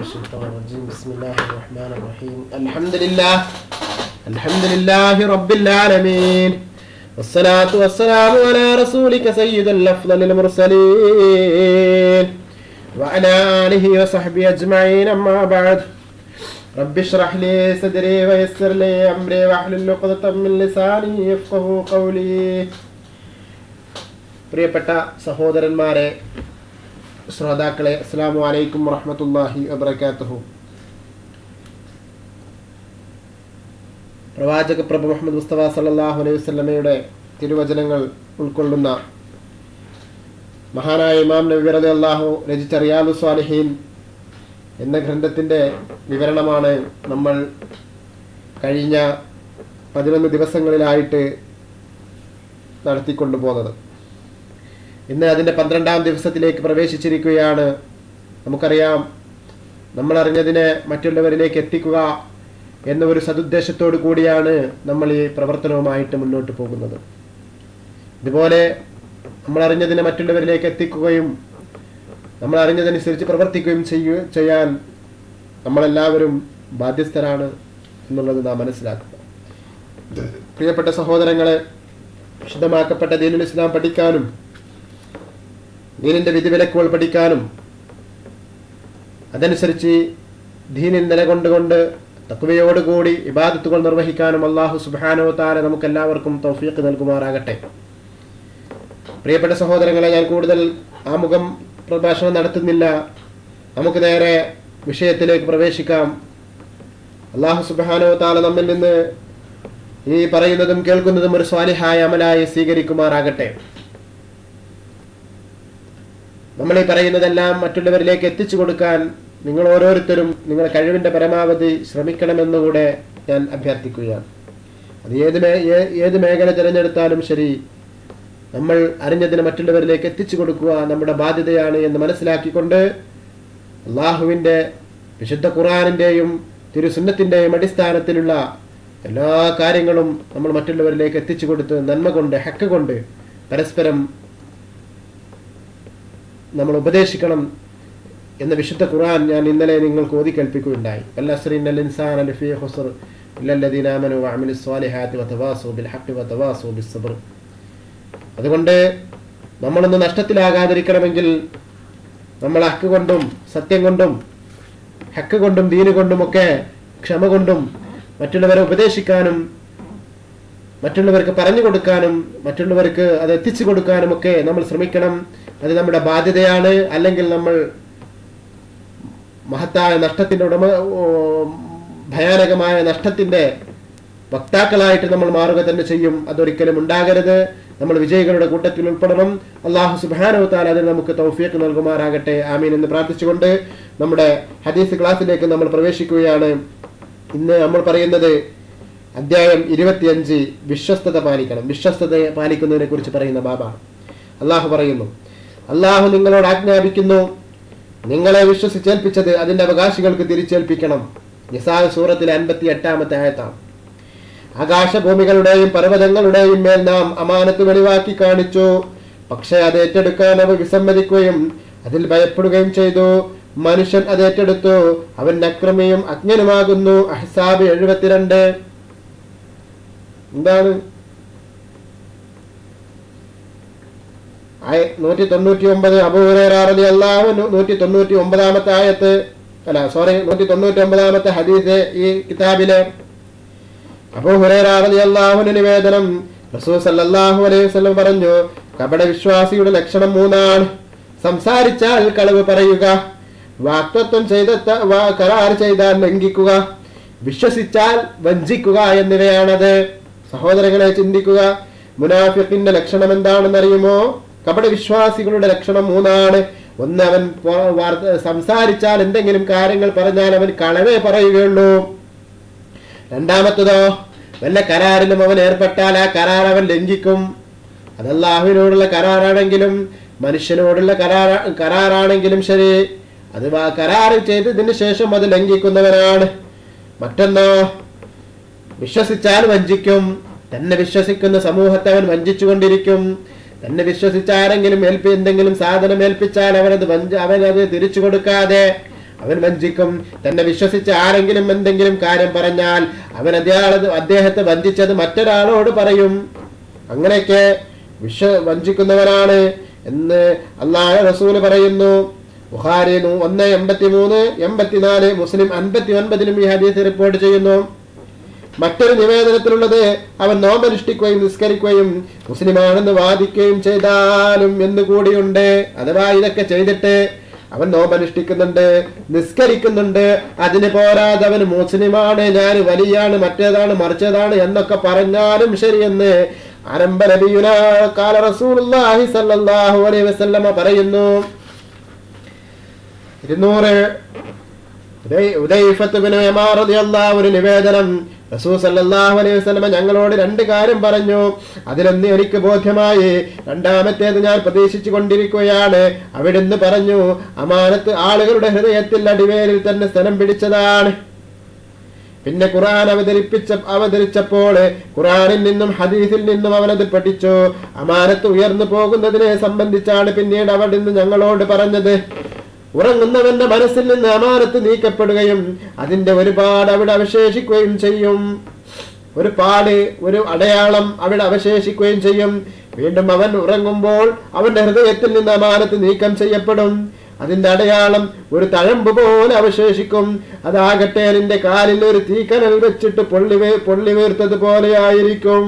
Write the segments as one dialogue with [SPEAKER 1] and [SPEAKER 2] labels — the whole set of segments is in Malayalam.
[SPEAKER 1] الشيطان الرجيم بسم الله الرحمن الرحيم الحمد لله رب العالمين والصلاة والسلام على رسولك سيد الأفضل المرسلين وعلى آله وصحبه أجمعين أما بعد رب اشرح لي صدري ويسر لي أمري واحلل عقدة من لساني يفقهوا قولي. പ്രിയപ്പെട്ട സഹോദരന്മാരെ, ശ്രോതാക്കളെ, അസ്സലാമു അലൈക്കും വറഹ്മത്തുള്ളാഹി വബറകാതുഹു. പ്രവാചക പ്രഭു മുഹമ്മദ് മുസ്തഫ സല്ലല്ലാഹു അലൈഹി വസല്ലമയുടെ തിരുവചനങ്ങൾ ഉൾക്കൊള്ളുന്ന മഹാനായ ഇമാം നബവി റളിയല്ലാഹു രചിച്ച റിയാദുസ് സ്വാലിഹീൻ എന്ന ഗ്രന്ഥത്തിൻ്റെ വിവരണമാണ് നമ്മൾ കഴിഞ്ഞ 11 ദിവസങ്ങളിലായിട്ട് നടത്തിക്കൊണ്ടുപോകുന്നത്. ഇന്ന് അതിൻ്റെ 12ാം ദിവസത്തിലേക്ക് പ്രവേശിച്ചിരിക്കുകയാണ്. നമുക്കറിയാം, നമ്മൾ അറിഞ്ഞതിനെ മറ്റുള്ളവരിലേക്ക് എത്തിക്കുക എന്ന ഒരു സതുദ്ദേശത്തോടു കൂടിയാണ് നമ്മൾ ഈ പ്രവർത്തനവുമായിട്ട് മുന്നോട്ട് പോകുന്നത്. ഇതുപോലെ നമ്മൾ അറിഞ്ഞതിനെ മറ്റുള്ളവരിലേക്ക് എത്തിക്കുകയും നമ്മൾ അറിഞ്ഞതനുസരിച്ച് പ്രവർത്തിക്കുകയും ചെയ്യാൻ നമ്മളെല്ലാവരും ബാധ്യസ്ഥരാണ് എന്നുള്ളത് നാം മനസ്സിലാക്കുക. പ്രിയപ്പെട്ട സഹോദരങ്ങളെ, വിശദമാക്കപ്പെട്ട ദീനുൽ ഇസ്ലാം പഠിക്കാനും ദീനിന്റെ വിധിവിലക്കുകൾ പഠിക്കാനും അതനുസരിച്ച് ദീനിൽ നിലകൊണ്ടുകൊണ്ട് തഖ്വയോടുകൂടി ഇബാദത്തുകൾ നിർവഹിക്കാനും അല്ലാഹു സുബ്ഹാനഹു വ തആല നമുക്കെല്ലാവർക്കും തൗഫീഖ് നൽകുമാറാകട്ടെ. പ്രിയപ്പെട്ട സഹോദരങ്ങളെ, ഞാൻ കൂടുതൽ ആമുഖം പ്രഭാഷണം നടത്തുന്നില്ല. നമുക്ക് നേരെ വിഷയത്തിലേക്ക് പ്രവേശിക്കാം. അല്ലാഹു സുബ്ഹാനഹു വ തആല നമ്മിൽ നിന്ന് ഈ പറയുന്നതും കേൾക്കുന്നതും ഒരു സ്വാലിഹായ അമലായി സ്വീകരിക്കുമാറാകട്ടെ. നമ്മൾ ഈ പറയുന്നതെല്ലാം മറ്റുള്ളവരിലേക്ക് എത്തിച്ചു കൊടുക്കാൻ നിങ്ങൾ ഓരോരുത്തരും നിങ്ങളുടെ കഴിവിൻ്റെ പരമാവധി ശ്രമിക്കണമെന്നുകൂടെ ഞാൻ അഭ്യർത്ഥിക്കുകയാണ്. അത് ഏത് മേഖല തിരഞ്ഞെടുത്താലും ശരി, നമ്മൾ അറിഞ്ഞതിന് മറ്റുള്ളവരിലേക്ക് എത്തിച്ചു കൊടുക്കുക നമ്മുടെ ബാധ്യതയാണ് എന്ന് മനസ്സിലാക്കിക്കൊണ്ട് അള്ളാഹുവിൻ്റെ വിശുദ്ധ ഖുർആനിൻ്റെയും തിരുസുന്നത്തിൻ്റെയും അടിസ്ഥാനത്തിലുള്ള എല്ലാ കാര്യങ്ങളും നമ്മൾ മറ്റുള്ളവരിലേക്ക് എത്തിച്ചു കൊടുത്ത് നന്മ കൊണ്ട് ഹക്ക് കൊണ്ട് പരസ്പരം നമ്മൾ ഉപദേശിക്കണം എന്ന വിശുദ്ധ ഖുർആൻ ഞാൻ ഇന്നലെ നിങ്ങൾക്ക് ഓതി കേൾപ്പിക്കുകയുണ്ടായി. അതുകൊണ്ട് നമ്മളൊന്ന് നഷ്ടത്തിലാകാതിരിക്കണമെങ്കിൽ നമ്മൾ ഹക്ക് കൊണ്ടും സത്യം കൊണ്ടും ഹക്ക് കൊണ്ടും ദീന് കൊണ്ടുമൊക്കെ ക്ഷമ കൊണ്ടും മറ്റുള്ളവരെ ഉപദേശിക്കാനും മറ്റുള്ളവർക്ക് പറഞ്ഞു കൊടുക്കാനും മറ്റുള്ളവർക്ക് അത് എത്തിച്ചു കൊടുക്കാനും ഒക്കെ നമ്മൾ ശ്രമിക്കണം. അത് നമ്മുടെ ബാധ്യതയാണ്. അല്ലെങ്കിൽ നമ്മൾ മഹത്തായ നഷ്ടത്തിൻ്റെ ഭയാനകമായ നഷ്ടത്തിൻ്റെ വക്താക്കളായിട്ട് നമ്മൾ മാറുക തന്നെ ചെയ്യും. അതൊരിക്കലും ഉണ്ടാകരുത്. നമ്മൾ വിജയികളുടെ കൂട്ടത്തിൽ ഉൾപ്പെടണം. അല്ലാഹു സുബ്ഹാനഹു വ തആല അതിന് നമുക്ക് തൗഫീഖ് നൽകുമാറാകട്ടെ. ആമീൻ എന്ന് പ്രാർത്ഥിച്ചുകൊണ്ട് നമ്മുടെ ഹദീസ് ക്ലാസ്സിലേക്ക് നമ്മൾ പ്രവേശിക്കുകയാണ്. ഇന്ന് നമ്മൾ പറയുന്നത് അധ്യായം 25 വിശ്വസ്തത പാലിക്കണം. വിശ്വസ്തത പാലിക്കുന്നതിനെ കുറിച്ച് പറയുന്ന ബാബാണ്. അള്ളാഹു പറയുന്നു, അള്ളാഹു നിങ്ങളോട് ആജ്ഞാപിക്കുന്നു, നിങ്ങളെ വിശ്വസിച്ചേൽപ്പിച്ചത് അതിന്റെ അവകാശികൾക്ക് തിരിച്ചേൽപ്പിക്കണം. നിസാ സൂറത്തിലെ 58-ാമത്തെ ആയത്താണ്. ആകാശഭൂമികളുടെയും പർവ്വതങ്ങളുടെയും മേൽ നാം അമാനത്ത് വെളിവാക്കി കാണിച്ചു. പക്ഷെ അത് ഏറ്റെടുക്കാൻ അവർ വിസമ്മതിക്കുകയും അതിൽ ഭയപ്പെടുകയും ചെയ്തു. മനുഷ്യൻ അത് ഏറ്റെടുത്തു, അവൻ അക്രമിയും അജ്ഞനുമാകുന്നു. അഹ്സാബ് 72. എന്താണ് 199? അബൂ ഹുറൈറ റളിയല്ലാഹു അൻഹു 199-ാമത്തെ ആയത്ത് 199-ാമത്തെ ഹദീസ് ഈ കിതാബിലെ അബൂ ഹുറൈറ റളിയല്ലാഹു അൻഹു നിവേദനം. റസൂൽ സല്ലല്ലാഹു അലൈഹി വസല്ലം പറഞ്ഞു, കപട വിശ്വാസിയുടെ ലക്ഷണം 3 സംസാരിച്ചാൽ കളവ് പറയുക, വാക്തത്വം കരാർ ചെയ്താൽ ലംഘിക്കുക, വിശ്വസിച്ചാൽ വഞ്ചിക്കുക എന്നിവയാണത്. സഹോദരങ്ങളെ, ചിന്തിക്കുക. മുനാഫിഖിന്റെ ലക്ഷണം എന്താണെന്നറിയുമോ? കപട വിശ്വാസികളുടെ ലക്ഷണം 3. ഒന്ന്, അവൻ സംസാരിച്ചാൽ എന്തെങ്കിലും കാര്യങ്ങൾ പറഞ്ഞാൽ അവൻ കളവേ പറയുകയുള്ളൂ. രണ്ടാമത്തതോ, വല്ല കരാറിലും അവൻ ഏർപ്പെട്ടാൽ ആ കരാർ അവൻ ലംഘിക്കും. അത് അല്ലാഹുവിനോടുള്ള കരാറാണെങ്കിലും മനുഷ്യനോടുള്ള കരാറാണെങ്കിലും ശരി, അത് കരാർ ചെയ്തതിന് ശേഷം അത് ലംഘിക്കുന്നവനാണ്. മറ്റൊന്നോ, വിശ്വസിച്ചാൽ വഞ്ചിക്കും. തന്നെ വിശ്വസിക്കുന്ന സമൂഹത്തെ അവൻ വഞ്ചിച്ചുകൊണ്ടിരിക്കും. തന്നെ വിശ്വസിച്ച ആരെങ്കിലും എന്തെങ്കിലും സാധനം ഏൽപ്പിച്ചാൽ അവനത് തിരിച്ചു കൊടുക്കാതെ അവൻ വഞ്ചിക്കും. തന്നെ വിശ്വസിച്ച ആരെങ്കിലും എന്തെങ്കിലും കാര്യം പറഞ്ഞാൽ അവൻ അദ്ദേഹത്തെ വഞ്ചിച്ചത് മറ്റൊരാളോട് പറയും. അങ്ങനെയൊക്കെ വഞ്ചിക്കുന്നവനാണ് എന്ന് അല്ലാഹു റസൂൽ പറയുന്നു. ബുഖാരി 183, 84, മുസ്ലിം 59 ഈ ഹദീസ് റിപ്പോർട്ട് ചെയ്യുന്നു. മറ്റൊരു നിവേദനത്തിലുള്ളത് അവൻ നോമ്പനുഷ്ഠിക്കുകയും നിസ്കരിക്കുകയും മുസ്ലിമാണെന്ന് വാദിക്കുകയും ചെയ്താലും എന്ന് കൂടിയുണ്ട്. അഥവാ ഇതൊക്കെ ചെയ്തിട്ട് അവൻ നോമ്പനുഷ്ഠിക്കുന്നുണ്ട്, നിസ്കരിക്കുന്നുണ്ട്, അതിന് പോരാതെ അവൻ മുസ്ലിമാണ്, ഞാൻ വലിയാണ്, മറ്റേതാണ്, മറിച്ചതാണ് എന്നൊക്കെ പറഞ്ഞാലും ശരിയെന്ന് ആരംഭ നബിയുനാ ഖാല റസൂലുള്ളാഹി സ്വല്ലല്ലാഹു അലൈഹി വസല്ലമ പറയുന്നു. 200 ഉദൈഫത്ത് ബിൻ യമാൻ റളിയല്ലാഹു അൻഹു നിവേദനം, റസൂൽ സല്ലല്ലാഹു അലൈഹി വസല്ലമ ഞങ്ങളോട് 2 കാര്യം പറഞ്ഞു. അതിലൊന്ന് എനിക്ക് ബോധ്യമായി, രണ്ടാമത്തേത് ഞാൻ പ്രതീക്ഷിച്ചു കൊണ്ടിരിക്കുകയാണ്. അവിടുന്ന് പറഞ്ഞു, അമാനത്ത് ആളുകളുടെ ഹൃദയത്തിൽ അടിവേരിൽ തന്നെ സ്ഥലം പിടിച്ചതാണ്. പിന്നെ ഖുർആൻ അവതരിച്ചപ്പോൾ ഖുർആനിൽ നിന്നും ഹദീസിൽ നിന്നും അവനത് പഠിച്ചു. അമാനത്ത് ഉയർന്നു പോകുന്നതിനെ സംബന്ധിച്ചാണ് പിന്നീട് അവിടുന്ന് ഞങ്ങളോട് പറഞ്ഞത്. ഉറങ്ങുന്നവന്റെ മനസ്സിൽ നിന്ന് അമാനത്ത് നീക്കപ്പെടുകയും അതിന്റെ ഒരുപാട് അവിടെ അവശേഷിക്കുകയും ചെയ്യും. ഒരു അടയാളം അവിടെ അവശേഷിക്കുകയും ചെയ്യും. വീണ്ടും അവൻ ഉറങ്ങുമ്പോൾ അവന്റെ ഹൃദയത്തിൽ നിന്ന് അമാനത്ത് നീക്കം ചെയ്യപ്പെടും. അതിന്റെ അടയാളം ഒരു തഴമ്പ് പോലെ അവശേഷിക്കും. അതാകട്ടെ അതിന്റെ കാലിൽ ഒരു തീക്കനൽ വെച്ചിട്ട് പൊള്ളി വീർത്തത് പോലെയായിരിക്കും.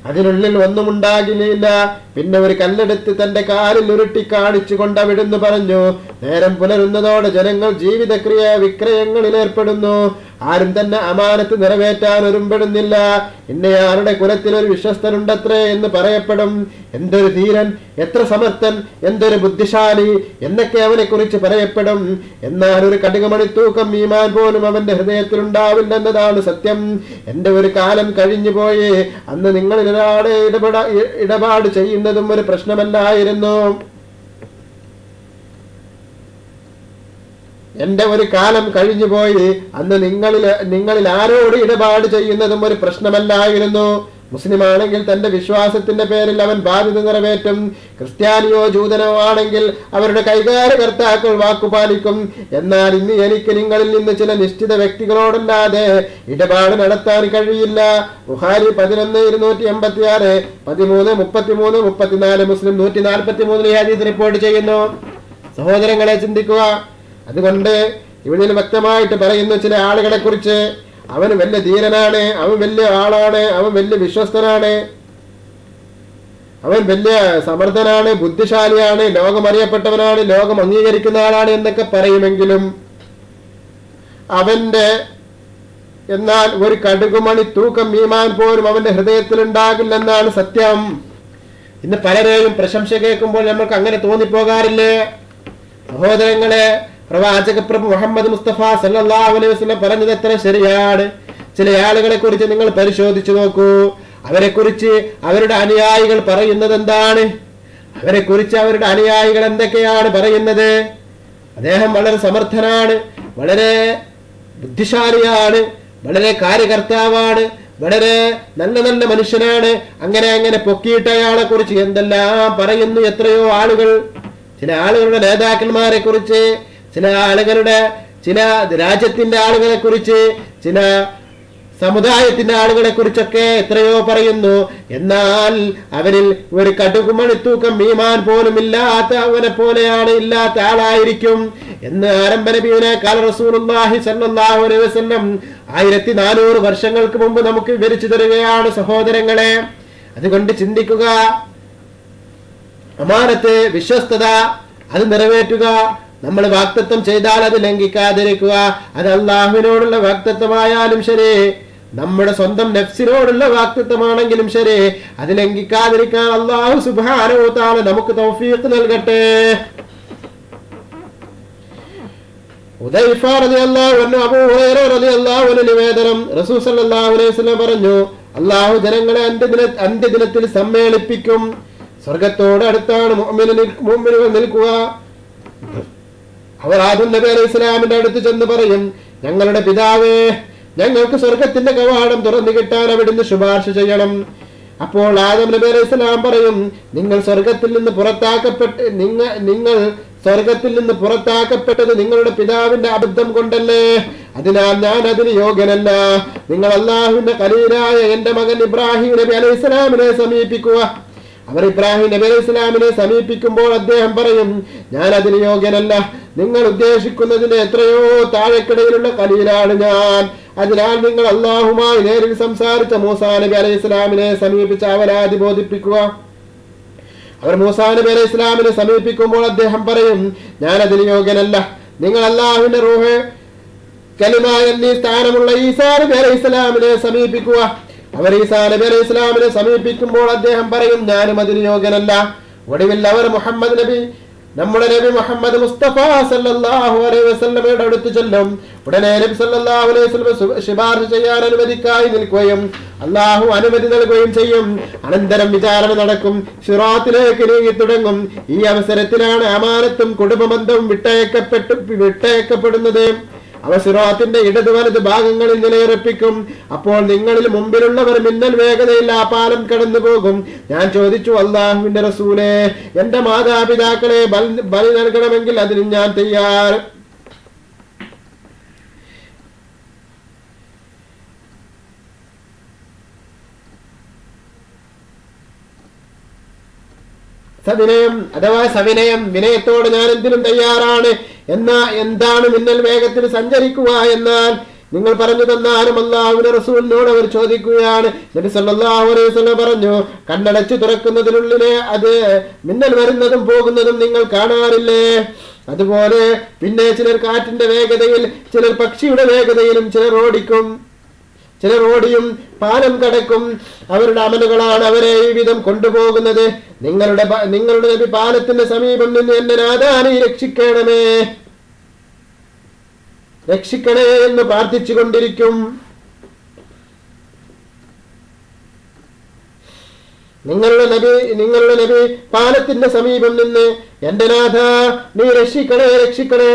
[SPEAKER 1] അതിനുള്ളിൽ ഒന്നും ഉണ്ടാകില്ല. പിന്നെ ഒരു കല്ലെടുത്ത് തന്റെ കാലിൽ ഉരുട്ടി കാണിച്ചു കൊണ്ട് അവിടുന്ന് പറഞ്ഞു, നേരം പുലരുന്നതോടെ ജനങ്ങൾ ജീവിതക്രിയ വിക്രയങ്ങളിൽ ഏർപ്പെടുന്നു. ആരും തന്നെ അമാനത്ത് നിറവേറ്റാൻ ഒരുമ്പെടുന്നില്ല. ഇന്നയാളുടെ കുലത്തിൽ ഒരു വിശ്വസ്തനുണ്ടത്രേ എന്ന് പറയപ്പെടും. എന്തൊരു ധീരൻ, എത്ര സമർത്ഥൻ, എന്തൊരു ബുദ്ധിശാലി എന്നൊക്കെ അവനെ കുറിച്ച് പറയപ്പെടും. എന്നാൽ ഒരു കടുകുമണി തൂക്കം ഈമാൻ പോലും അവന്റെ ഹൃദയത്തിൽ ഉണ്ടാവില്ലെന്നതാണ് സത്യം. എന്റെ ഒരു കാലം കഴിഞ്ഞു പോയി. അന്ന് നിങ്ങളിൽ ഒരാളെ ഇടപാട് ചെയ്യുന്നതും ഒരു പ്രശ്നമല്ലായിരുന്നു. എന്റെ ഒരു കാലം കഴിഞ്ഞുപോയി. അന്ന് നിങ്ങളിൽ ആരോട് ഇടപാട് ചെയ്യുന്നതും ഒരു പ്രശ്നമല്ലായിരുന്നു. മുസ്ലിം ആണെങ്കിൽ തന്റെ വിശ്വാസത്തിന്റെ പേരിൽ അവൻ ബാധ്യത നിറവേറ്റും. ക്രിസ്ത്യാനിയോ ജൂതനോ ആണെങ്കിൽ അവരുടെ കൈകാര്യകർത്താക്കൾ വാക്കുപാലിക്കും. എന്നാൽ ഇന്ന് എനിക്ക് നിങ്ങളിൽ നിന്ന് ചില നിശ്ചിത വ്യക്തികളോടല്ലാതെ ഇടപാട് നടത്താൻ കഴിയില്ല. ബുഖാരി 11,286, 13, 33, 34, മുസ്ലിം 143 ഹദീസ് റിപ്പോർട്ട് ചെയ്യുന്നു. സഹോദരങ്ങളെ, ചിന്തിക്കുക. അതുകൊണ്ട് ഇവിടെ വ്യക്തമായിട്ട് പറയുന്നു ചില ആളുകളെ കുറിച്ച്. അവൻ വലിയ ധീരനാണ്, അവൻ വലിയ ആളാണ്, അവൻ വലിയ വിശ്വസ്തനാണ്, അവൻ വലിയ സമർത്ഥനാണ്, ബുദ്ധിശാലിയാണ്, ലോകം അറിയപ്പെട്ടവനാണ്, ലോകം അംഗീകരിക്കുന്ന ആളാണ് എന്നൊക്കെ പറയുമെങ്കിലും എന്നാൽ ഒരു കടുകുമണി തൂക്കം ഈമാൻ പോലും അവന്റെ ഹൃദയത്തിൽ ഉണ്ടാകില്ലെന്നാണ് സത്യം. ഇന്ന് പലരെയും പ്രശംസ കേൾക്കുമ്പോൾ നമ്മൾക്ക് അങ്ങനെ തോന്നിപ്പോകാറില്ലേ? സഹോദരങ്ങളെ, പ്രവാചക പ്രഭു മുഹമ്മദ് മുസ്തഫ സല്ലല്ലാഹു അലൈഹി വസല്ലം പറഞ്ഞത് എത്ര ശരിയാണ്. ചില ആളുകളെ കുറിച്ച് നിങ്ങൾ പരിശോധിച്ചു നോക്കൂ. അവരെ കുറിച്ച് അവരുടെ അനുയായികൾ പറയുന്നത് എന്താണ്? അവരെ കുറിച്ച് അവരുടെ അനുയായികൾ എന്തൊക്കെയാണ് പറയുന്നത്? അദ്ദേഹം വളരെ സമർത്ഥനാണ്, വളരെ ബുദ്ധിശാലിയാണ്, വളരെ കാര്യകർത്താവാണ്, വളരെ നല്ല നല്ല മനുഷ്യനാണ്, അങ്ങനെ പൊക്കിയിട്ട് അയാളെ കുറിച്ച് എന്തെല്ലാം പറയുന്നു എത്രയോ ആളുകൾ. ചില ആളുകളുടെ നേതാക്കന്മാരെ കുറിച്ച്, ചില രാജ്യത്തിന്റെ ആളുകളെ കുറിച്ച്, ചില സമുദായത്തിന്റെ ആളുകളെ കുറിച്ചൊക്കെ എത്രയോ പറയുന്നു. എന്നാൽ അവരിൽ ഒരു കടുകുമണിത്തൂക്കം ഈമാൻ പോലും ഇല്ലാത്തവനെ പോലെയാണ്, ഇല്ലാത്ത ആളായിരിക്കും എന്ന് ആരംഭ നബിയുനാ ഖാല റസൂലുള്ളാഹി സ്വല്ലല്ലാഹു അലൈഹി വസല്ലം 1400 വർഷങ്ങൾക്ക് മുമ്പ് നമുക്ക് വിവരിച്ചു തരികയാണ്. സഹോദരങ്ങളെ, അതുകൊണ്ട് ചിന്തിക്കുക. അമാനത്ത്, വിശ്വസ്തത, അത് നിറവേറ്റുക. നമ്മൾ വാഗ്ദത്തം ചെയ്താൽ അത് ലംഘിക്കാതിരിക്കുക. അത് അള്ളാഹുവിനോടുള്ള വാഗ്ദത്തമായാലും ശരി, നമ്മുടെ സ്വന്തം നഫ്സിനോടുള്ള വാഗ്ദത്തമാണെങ്കിലും ശരി, അത് ലംഘിക്കാതിരിക്കാൻ അല്ലാഹു സുബ്ഹാനഹു വ തആല നമുക്ക് തൗഫീഖ് നൽകട്ടെ. ഹുദൈഫ റളിയല്ലാഹു അൻഹു, അബൂ ഹുറൈറ റളിയല്ലാഹു അൻഹു നിവേദനം, റസൂൽ സല്ലല്ലാഹു അലൈഹി വസല്ലം പറഞ്ഞു, അല്ലാഹു ജനങ്ങളെ അന്ത്യദിനത്തിൽ സമ്മേളിപ്പിക്കും. സ്വർഗത്തോട് അടുത്താണ് മുഅ്മിനുകൾ നിൽക്കുക. അവർ ആദം നബി അലൈഹി സ്വലാമിന്റെ അടുത്ത് ചെന്ന് പറയും, ഞങ്ങളുടെ പിതാവേ, ഞങ്ങൾക്ക് സ്വർഗത്തിന്റെ കവാടം തുറന്നു കിട്ടാൻ അവിടുന്ന് ശുപാർശ ചെയ്യണം. അപ്പോൾ ആദം നബി അലൈഹി സ്വലാം പറയും, നിങ്ങൾ സ്വർഗത്തിൽ നിന്ന് സ്വർഗത്തിൽ നിന്ന് പുറത്താക്കപ്പെട്ടത് നിങ്ങളുടെ പിതാവിന്റെ അബദ്ധം കൊണ്ടല്ലേ? അതിനാൽ ഞാൻ അതിന് യോഗ്യനല്ല. നിങ്ങൾ അല്ലാഹുവിന്റെ ഖലീലായ എന്റെ മകൻ ഇബ്രാഹിം നബി അലൈഹി സ്വലാമിനെ സമീപിക്കുക. അവർ ഇബ്രാഹിം നബി അലൈഹി സ്വലാമിനെ സമീപിക്കുമ്പോൾ അദ്ദേഹം പറയും, ഞാൻ അതിന് യോഗ്യനല്ല. നിങ്ങൾ ഉദ്ദേശിക്കുന്നതിന് എത്രയോ താഴെക്കിടയിലുള്ള ഖലീലാണ് ഞാൻ. അതിനാൽ നിങ്ങൾ അല്ലാഹുമായി നേരിൽ സംസാരിച്ച മൂസാ നബി അലൈഹി സ്വലാമിനെ സമീപിച്ച് അവരാധി ബോധിപ്പിക്കുക. അവർ മൂസാ നബി അലൈഹി സ്വലാമിനെ സമീപിക്കുമ്പോൾ അദ്ദേഹം പറയും, ഞാൻ അതിന് യോഗ്യനല്ല. നിങ്ങൾ അല്ലാഹുവിന്റെ റൂഹ് കലിമ എന്നീ സ്ഥാനമുള്ള ഈസാ നബി അലൈഹി സ്വലാമിനെ സമീപിക്കുക. അവർ ഈസാ നബി അലൈഹി സ്വലാമിനെ സമീപിക്കുമ്പോൾ അദ്ദേഹം പറയും, ഞാനും അതിന് യോഗ്യനല്ല. ഒടുവിൽ അവർ മുഹമ്മദ് നബി, നമ്മുടെ നബി മുഹമ്മദ് മുസ്തഫ സല്ലല്ലാഹു അലൈഹി വസല്ലമയുടെ അടുത്ത് ചെല്ലും. ഉടനെ നബി സല്ലല്ലാഹു അലൈഹി വസല്ലം ശുപാർശ ചെയ്യാൻ അനുമതിക്കായി നിൽക്കുകയും അള്ളാഹു അനുമതി നൽകുകയും ചെയ്യും. അനന്തരം വിചാരണ നടക്കും, സിറാത്തിലേക്ക് നീങ്ങി തുടങ്ങും. ഈ അവസരത്തിലാണ് അമാനത്തും കുടുംബബന്ധവും വിട്ടയക്കപ്പെടുന്നത്. അവ സിറാത്തിന്റെ ഇടത് വലത് ഭാഗങ്ങളിൽ നിലയുറപ്പിക്കും. അപ്പോൾ നിങ്ങളിൽ മുമ്പിലുള്ളവർ മിന്നൽ വേഗതയിൽ ആ പാലം കടന്നു പോകും. ഞാൻ ചോദിച്ചു, അല്ലാഹുവിന്റെ റസൂലേ, എന്റെ മാതാപിതാക്കളെ ബലി നൽകണമെങ്കിൽ അതിന് ഞാൻ തയ്യാർ. സവിനയം അഥവാ സവിനയം, വിനയത്തോട് ഞാൻ എന്തിനും തയ്യാറാണ്. എന്താണ് മിന്നൽ വേഗത്തിൽ സഞ്ചരിക്കുക എന്നാൽ? നിങ്ങൾ പറഞ്ഞു തന്നാലും അല്ലാഹുവിന്റെ റസൂലിനോട് അവർ ചോദിക്കുകയാണ്. നബി സല്ലല്ലാഹു അലൈഹി വസല്ലം പറഞ്ഞു, കണ്ണടച്ചു തുറക്കുന്നതിനുള്ളിലെ അത് മിന്നൽ വരുന്നതും പോകുന്നതും നിങ്ങൾ കാണാറില്ലേ? അതുപോലെ പിന്നെ ചിലർ കാറ്റിന്റെ വേഗതയിൽ, ചിലർ പക്ഷിയുടെ വേഗതയിലും, ചിലർ ഓടിയും പാലം കടക്കും. അവരുടെ അമലുകളാണ് അവരെ ഈ വിധം കൊണ്ടുപോകുന്നത്. നിങ്ങളുടെ നബി പാലത്തിന്റെ സമീപം നിന്ന് എന്നെ നാഥാനെ രക്ഷിക്കണേ എന്ന് പ്രാർത്ഥിച്ചു കൊണ്ടിരിക്കും. നിങ്ങളുടെ നബി പാലത്തിന്റെ സമീപം നിന്ന് എന്റെ നാഥ നീ രക്ഷിക്കണേ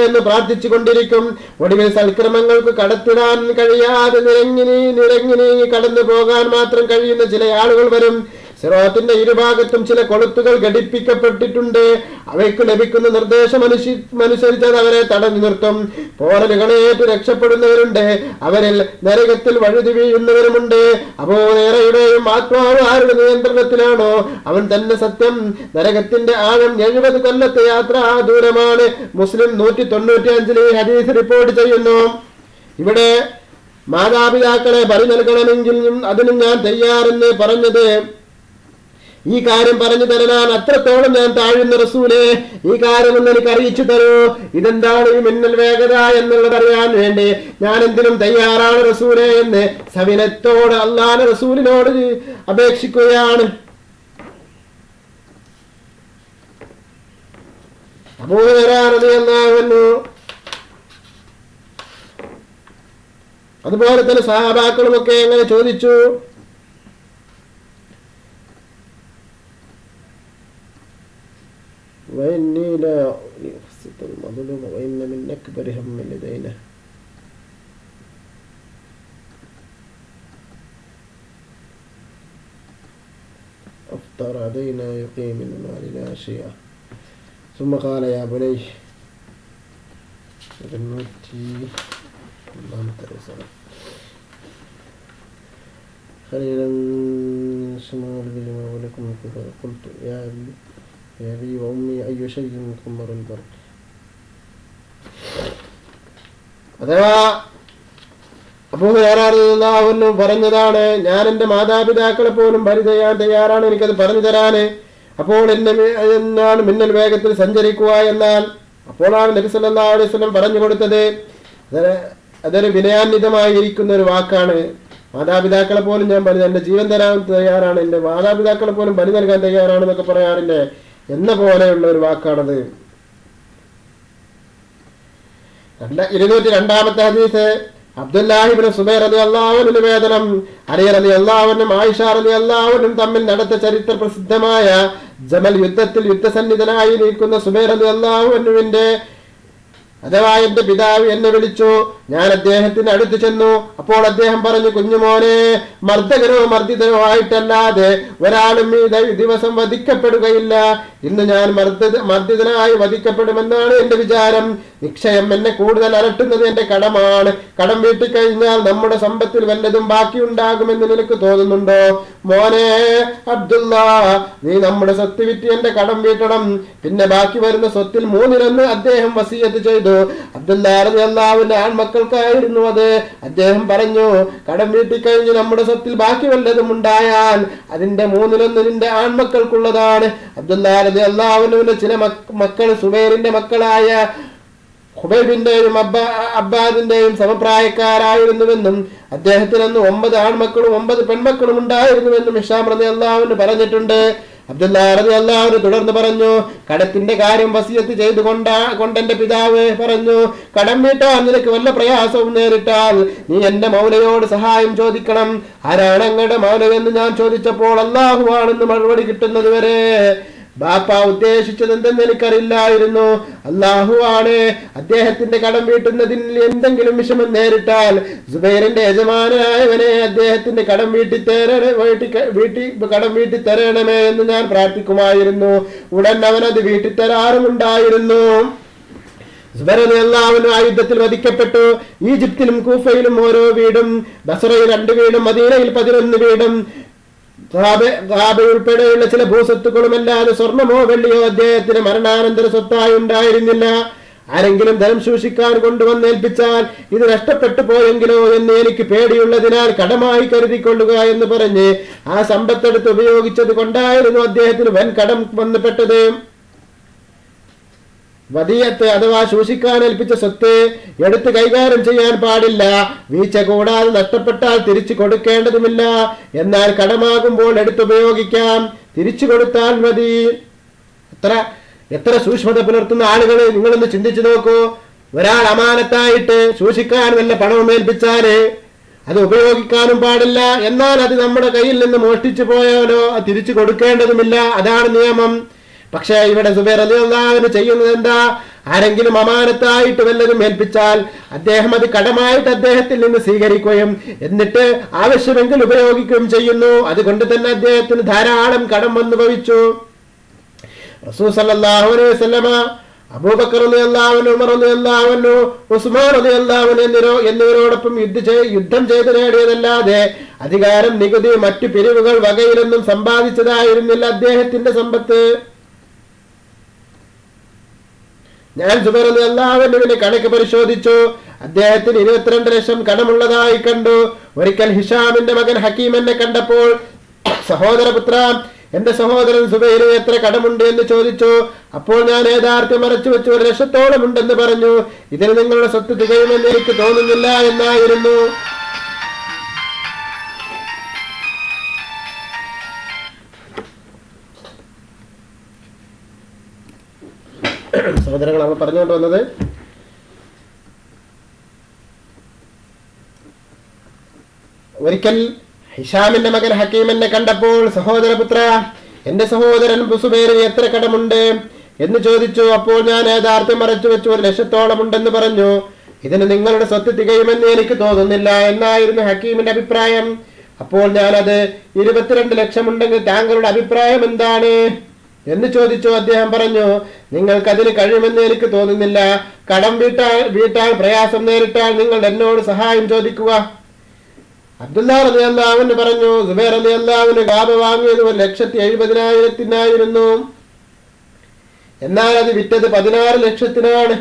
[SPEAKER 1] എന്ന് പ്രാർത്ഥിച്ചു കൊണ്ടിരിക്കും. ഒടുവിൽ സൽക്രമങ്ങൾക്ക് കടത്തിടാൻ കഴിയാതെ നിരങ്ങി കടന്നു പോകാൻ മാത്രം കഴിയുന്ന ചില ആളുകൾ വരും. സിറാത്തിന്റെ ഇരുഭാഗത്തും ചില കൊളുത്തുകൾ ഘടിപ്പിക്കപ്പെട്ടിട്ടുണ്ട്. അവയ്ക്ക് ലഭിക്കുന്ന നിർദ്ദേശം അനുസരിച്ചത് അവരെ തടഞ്ഞു നിർത്തും. പോറലുകളേറ്റ് രക്ഷപ്പെടുന്നവരുണ്ട്, അവരിൽ നരകത്തിൽ വഴുതി വീഴുന്നവരുമുണ്ട്. അബൂ ഹുറൈറയുടെയും ആത്മാവ് ആരുടെ നിയന്ത്രണത്തിലാണോ അവൻ തന്നെ സത്യം. നരകത്തിന്റെ ആഴം 70 കൊല്ലത്തെ യാത്രാ ദൂരമാണ്. മുസ്ലിം 195 ഈ ഹദീസ് റിപ്പോർട്ട് ചെയ്യുന്നു. ഇവിടെ മാതാപിതാക്കളെ ബലി നൽകണമെങ്കിലും അതിനും ഞാൻ തയ്യാറെന്ന് പറഞ്ഞത്, ഈ കാര്യം പറഞ്ഞു തരാൻ അത്രത്തോളം ഞാൻ താഴുന്ന റസൂലേ, ഈ കാര്യം ഒന്ന് എനിക്ക് അറിയിച്ചു തരൂ. ഇതെന്താണ് ഈ മിന്നൽ വേഗത എന്നുള്ളത് അറിയാൻ വേണ്ടി ഞാൻ എന്തിനും തയ്യാറാണ് റസൂലേ എന്ന് സവിനത്തോട് അല്ലാഹുവിന്റെ റസൂലിനോട് അപേക്ഷിക്കുകയാണ്. അബൂ ഹുറൈറ റളിയല്ലാഹു അൻഹു, അതുപോലെ തന്നെ സഹാബാക്കളും ഒക്കെ എങ്ങനെ ചോദിച്ചു. وإني لا أفسد المظلوم وإن من أكبر هم لدينا أفطر علينا يقيم المال لا شيء ثم قال يا بني بنوتي اللهم ترسل خليلا شمال بجمع ولكم قلت يا أبي وأمي أي شيء كمر البرق. അഥവാ അബൂ ഹുറൈറ റളിയല്ലാഹു അൻഹു പറഞ്ഞതാണ്, ഞാൻ എൻ്റെ മാതാപിതാക്കളെ പോലും ബലി ചെയ്യാൻ തയ്യാറാണ്, എനിക്കത് പറഞ്ഞു തരാന്. അപ്പോൾ എന്നാണ് മിന്നൽ വേഗത്തിൽ സഞ്ചരിക്കുക എന്നാൽ? അപ്പോഴാണ് നബി സല്ലല്ലാഹു അലൈഹി വസല്ലം പറഞ്ഞു കൊടുത്തത്. അതൊരു വിനയാന്വിതമായിരിക്കുന്ന ഒരു വാക്കാണ്. മാതാപിതാക്കളെ പോലും ഞാൻ എൻ്റെ ജീവൻ തരാൻ തയ്യാറാണ്, എൻ്റെ മാതാപിതാക്കളെ പോലും ബലി നൽകാൻ തയ്യാറാണെന്നൊക്കെ പറയാറില്ലേ എന്ന പോലെയുള്ള ഒരു വാക്കാണത്. 202-ാമത്തെ ഹദീസ്, അബ്ദുല്ലാഹി ഇബ്നു സുബൈർ റളിയല്ലാഹു അൻഹു നിവേദനം, അലി റളിയല്ലാഹു അൻഹും ആയിഷ റളിയല്ലാഹു അൻഹും തമ്മിൽ നടന്ന ചരിത്ര പ്രസിദ്ധമായ ജമൽ യുദ്ധത്തിൽ യുദ്ധസന്നിധനായി നിൽക്കുന്ന സുബൈർ റളിയല്ലാഹു അൻഹുവിന്റെ അഥവാ എന്റെ പിതാവ് എന്നെ വിളിച്ചു, ഞാൻ അദ്ദേഹത്തിന് അടുത്ത് ചെന്നു. അപ്പോൾ അദ്ദേഹം പറഞ്ഞു, കുഞ്ഞുമോനെ, മർദ്ദകരോ മർദ്ദിതരോ ആയിട്ടല്ലാതെ ഒരാളും ഈ ദിവസം വധിക്കപ്പെടുകയില്ല. ഇന്ന് ഞാൻ മർദ്ദിതനായി വധിക്കപ്പെടുമെന്നാണ് എന്റെ വിചാരം. നിശ്ചയം എന്നെ കൂടുതൽ അലട്ടുന്നത് എന്റെ കടമാണ്. കടം വീട്ടിക്കഴിഞ്ഞാൽ നമ്മുടെ സമ്പത്തിൽ വല്ലതും ബാക്കിയുണ്ടാകുമെന്ന് നിനക്ക് തോന്നുന്നുണ്ടോ? മോനെ അബ്ദുള്ള, നീ നമ്മുടെ സ്വത്ത് വിറ്റ് എന്റെ കടം വീട്ടണം. പിന്നെ ബാക്കി വരുന്ന സ്വത്തിൽ 1/3 അദ്ദേഹം വസിയത്ത് ചെയ്തു. അബ്ദുള്ള റളിയല്ലാഹുവിന്റെ ആൺമക്കൾക്കായിരുന്നു അത്. അദ്ദേഹം പറഞ്ഞു, കടം വീട്ടിക്കഴിഞ്ഞ് നമ്മുടെ സ്വത്തിൽ ബാക്കി വല്ലതും ഉണ്ടായാൽ അതിന്റെ 1/3 നിന്റെ ആൺമക്കൾക്കുള്ളതാണ്. അബ്ദുള്ള റളിയല്ലാഹുവിന്റെ ചില മക്കൾ സുബൈറിന്റെ മക്കളായ ഖുബൈബിന്റെയും അബ്ബാദിന്റെയും സമപ്രായക്കാരായിരുന്നുവെന്നും അദ്ദേഹത്തിന് അന്ന് 9 ആൺമക്കളും 9 പെൺമക്കളും ഉണ്ടായിരുന്നുവെന്നും ഹിഷാം റളിയല്ലാഹു പറഞ്ഞിട്ടുണ്ട്. അബ്ദുള്ള റളിയല്ലാഹു തുടർന്ന് പറഞ്ഞു, കടത്തിന്റെ കാര്യം വസിയത്ത് ചെയ്തു കൊണ്ടെന്റെ പിതാവ് പറഞ്ഞു, കടം വീട്ടാൻ നിനക്ക് വല്ല പ്രയാസവും നേരിട്ടാൽ നീ എന്റെ മൗലയോട് സഹായം ചോദിക്കണം. ആരാണ് അങ്ങയുടെ മൗല എന്ന് ഞാൻ ചോദിച്ചപ്പോൾ അല്ലാഹു ആണെന്ന് മറുപടി കിട്ടുന്നത് വരെ ബാപ്പ ഉദ്ദേശിച്ചത് എന്തെന്ന് എനിക്കറിയില്ലായിരുന്നു. അല്ലാഹു ആണ്. അദ്ദേഹത്തിന്റെ കടം വീട്ടുന്നതിൽ എന്തെങ്കിലും വിഷമം നേരിട്ടാൽ സുബൈറിന്റെ യജമാനായവനെ അദ്ദേഹത്തിന്റെ കടം വീട്ടി തരണമേ എന്ന് ഞാൻ പ്രാർത്ഥിക്കുമായിരുന്നു. ഉടൻ അവനത് വീട്ടിത്തരാറുമുണ്ടായിരുന്നു. സുബൈർ റളിയല്ലാഹു ആയുധത്തിൽ വധിക്കപ്പെട്ടു. ഈജിപ്തിലും കൂഫയിലും ഓരോ വീടും, ബസറയിൽ 2 വീടും, മദീനയിൽ 11 വീടും, ഉൾപ്പെടെയുള്ള ചില ഭൂസ്വത്തുക്കളും അല്ലാതെ സ്വർണമോ വെള്ളിയോ അദ്ദേഹത്തിന് മരണാനന്തര സ്വത്തായി ഉണ്ടായിരുന്നില്ല. ആരെങ്കിലും ധനം സൂക്ഷിക്കാൻ കൊണ്ടുവന്നേൽപ്പിച്ചാൽ ഇത് നഷ്ടപ്പെട്ടു പോയെങ്കിലോ എന്ന് എനിക്ക് പേടിയുള്ളതിനാൽ കടമായി കരുതിക്കൊള്ളുക എന്ന് പറഞ്ഞ് ആ സമ്പത്തെടുത്ത് ഉപയോഗിച്ചത് കൊണ്ടായിരുന്നു അദ്ദേഹത്തിന് വൻ കടം വന്നുപെട്ടത്. വദിയത്ത് അഥവാ സൂക്ഷിക്കാൻ ഏൽപ്പിച്ച സ്വത്ത് എടുത്ത് കൈകാര്യം ചെയ്യാൻ പാടില്ല. വീഴ്ച കൂടാതെ നഷ്ടപ്പെട്ടാൽ തിരിച്ചു കൊടുക്കേണ്ടതുമില്ല. എന്നാൽ കടമാകുമ്പോൾ എടുത്തുപയോഗിക്കാം, തിരിച്ചു കൊടുത്താൽ മതി. എത്ര സൂക്ഷ്മത പുലർത്തുന്ന ആളുകൾ നിങ്ങളൊന്ന് ചിന്തിച്ചു നോക്കൂ. ഒരാൾ അമാനത്തായിട്ട് സൂക്ഷിക്കാൻ വല്ല പണവും ഏൽപ്പിച്ചാല് അത് ഉപയോഗിക്കാനും പാടില്ല. എന്നാൽ അത് നമ്മുടെ കയ്യിൽ നിന്ന് മോഷ്ടിച്ചു പോയാലോ അത് തിരിച്ചു കൊടുക്കേണ്ടതുമില്ല. അതാണ് നിയമം. പക്ഷേ ഇവിടെ സുബൈർ റളിയല്ലാഹു ചെയ്യുന്നത് എന്താ? ആരെങ്കിലും അമാനത്തായിട്ട് വല്ലതും ഏൽപ്പിച്ചാൽ അദ്ദേഹം അത് കടമായിട്ട് അദ്ദേഹത്തിൽ നിന്ന് സ്വീകരിക്കുകയും എന്നിട്ട് ആവശ്യമെങ്കിൽ ഉപയോഗിക്കുകയും ചെയ്യുന്നു. അതുകൊണ്ട് തന്നെ അദ്ദേഹത്തിന് ധാരാളം കടം വന്നു ഭവിച്ചു. റസൂൽ സല്ലല്ലാഹു അലൈഹി വസല്ലമ അബൂബക്കർ റളിയല്ലാഹു അൻഹു, ഉമർ റളിയല്ലാഹു അൻഹു, ഉസ്മാൻ റളിയല്ലാഹു അൻഹു എന്നിവരോടൊപ്പം യുദ്ധം ചെയ്ത് നേടിയതല്ലാതെ അധികാരം, നികുതി, മറ്റു പിരിവുകൾ വകയിലൊന്നും സമ്പാദിച്ചതായിരുന്നില്ല അദ്ദേഹത്തിന്റെ സമ്പത്ത്. ഞാൻ സുബൈർ റളിയല്ലാഹു അൻഹുവിന്റെ കണക്ക് പരിശോധിച്ചു. അദ്ദേഹത്തിന് 22 ലക്ഷം കടമുള്ളതായി കണ്ടു. ഒരിക്കൽ ഹിഷാമിന്റെ മകൻ ഹക്കീം എന്നെ കണ്ടപ്പോൾ, സഹോദരപുത്ര, എന്റെ സഹോദരൻ സുബൈർ എത്ര കടമുണ്ട് എന്ന് ചോദിച്ചു. അപ്പോൾ ഞാൻ യഥാർത്ഥം മറച്ചു വെച്ച് 1 ലക്ഷത്തോളം ഉണ്ടെന്ന് പറഞ്ഞു. ഇതിന് നിങ്ങളുടെ സ്വത്ത് തികയുമെന്ന് എനിക്ക് തോന്നുന്നില്ല എന്നായിരുന്നു. സഹോദരങ്ങൾ, നമ്മൾ പറഞ്ഞുകൊണ്ട് വന്നത് ഒരിക്കൽ ഹിഷാമിന്റെ മകൻ ഹക്കീം എന്നെ കണ്ടപ്പോൾ, സഹോദരപുത്ര, എന്റെ സഹോദരൻ സുബൈറിന് എത്ര കടമുണ്ട് എന്ന് ചോദിച്ചു. അപ്പോൾ ഞാൻ യഥാർത്ഥം മറച്ചു വെച്ച് 1 ലക്ഷത്തോളം ഉണ്ടെന്ന് പറഞ്ഞു. ഇതിന് നിങ്ങളുടെ സ്വത്ത് തികയുമെന്ന് എനിക്ക് തോന്നുന്നില്ല എന്നായിരുന്നു ഹക്കീമിന്റെ അഭിപ്രായം. അപ്പോൾ ഞാനത് 22 ലക്ഷം ഉണ്ടെങ്കിൽ താങ്കളുടെ അഭിപ്രായം എന്താണ് എന്ന് ചോദിച്ചു. അദ്ദേഹം പറഞ്ഞു, നിങ്ങൾക്കതിന് കഴിയുമെന്ന് എനിക്ക് തോന്നുന്നില്ല. കടം വീട്ടാൻ പ്രയാസം നേരിട്ടാൽ നിങ്ങൾ എന്നോട് സഹായം ചോദിക്കുക. അബ്ദുള്ള റളിയല്ലാഹു അൻഹു പറഞ്ഞു, സുബൈർ റളിയല്ലാഹു അൻഹു ഗാബ വാങ്ങിയത് 1,70,000-ായിരുന്നു. എന്നാൽ അത് വിറ്റത് 16 ലക്ഷത്തിനാണ്.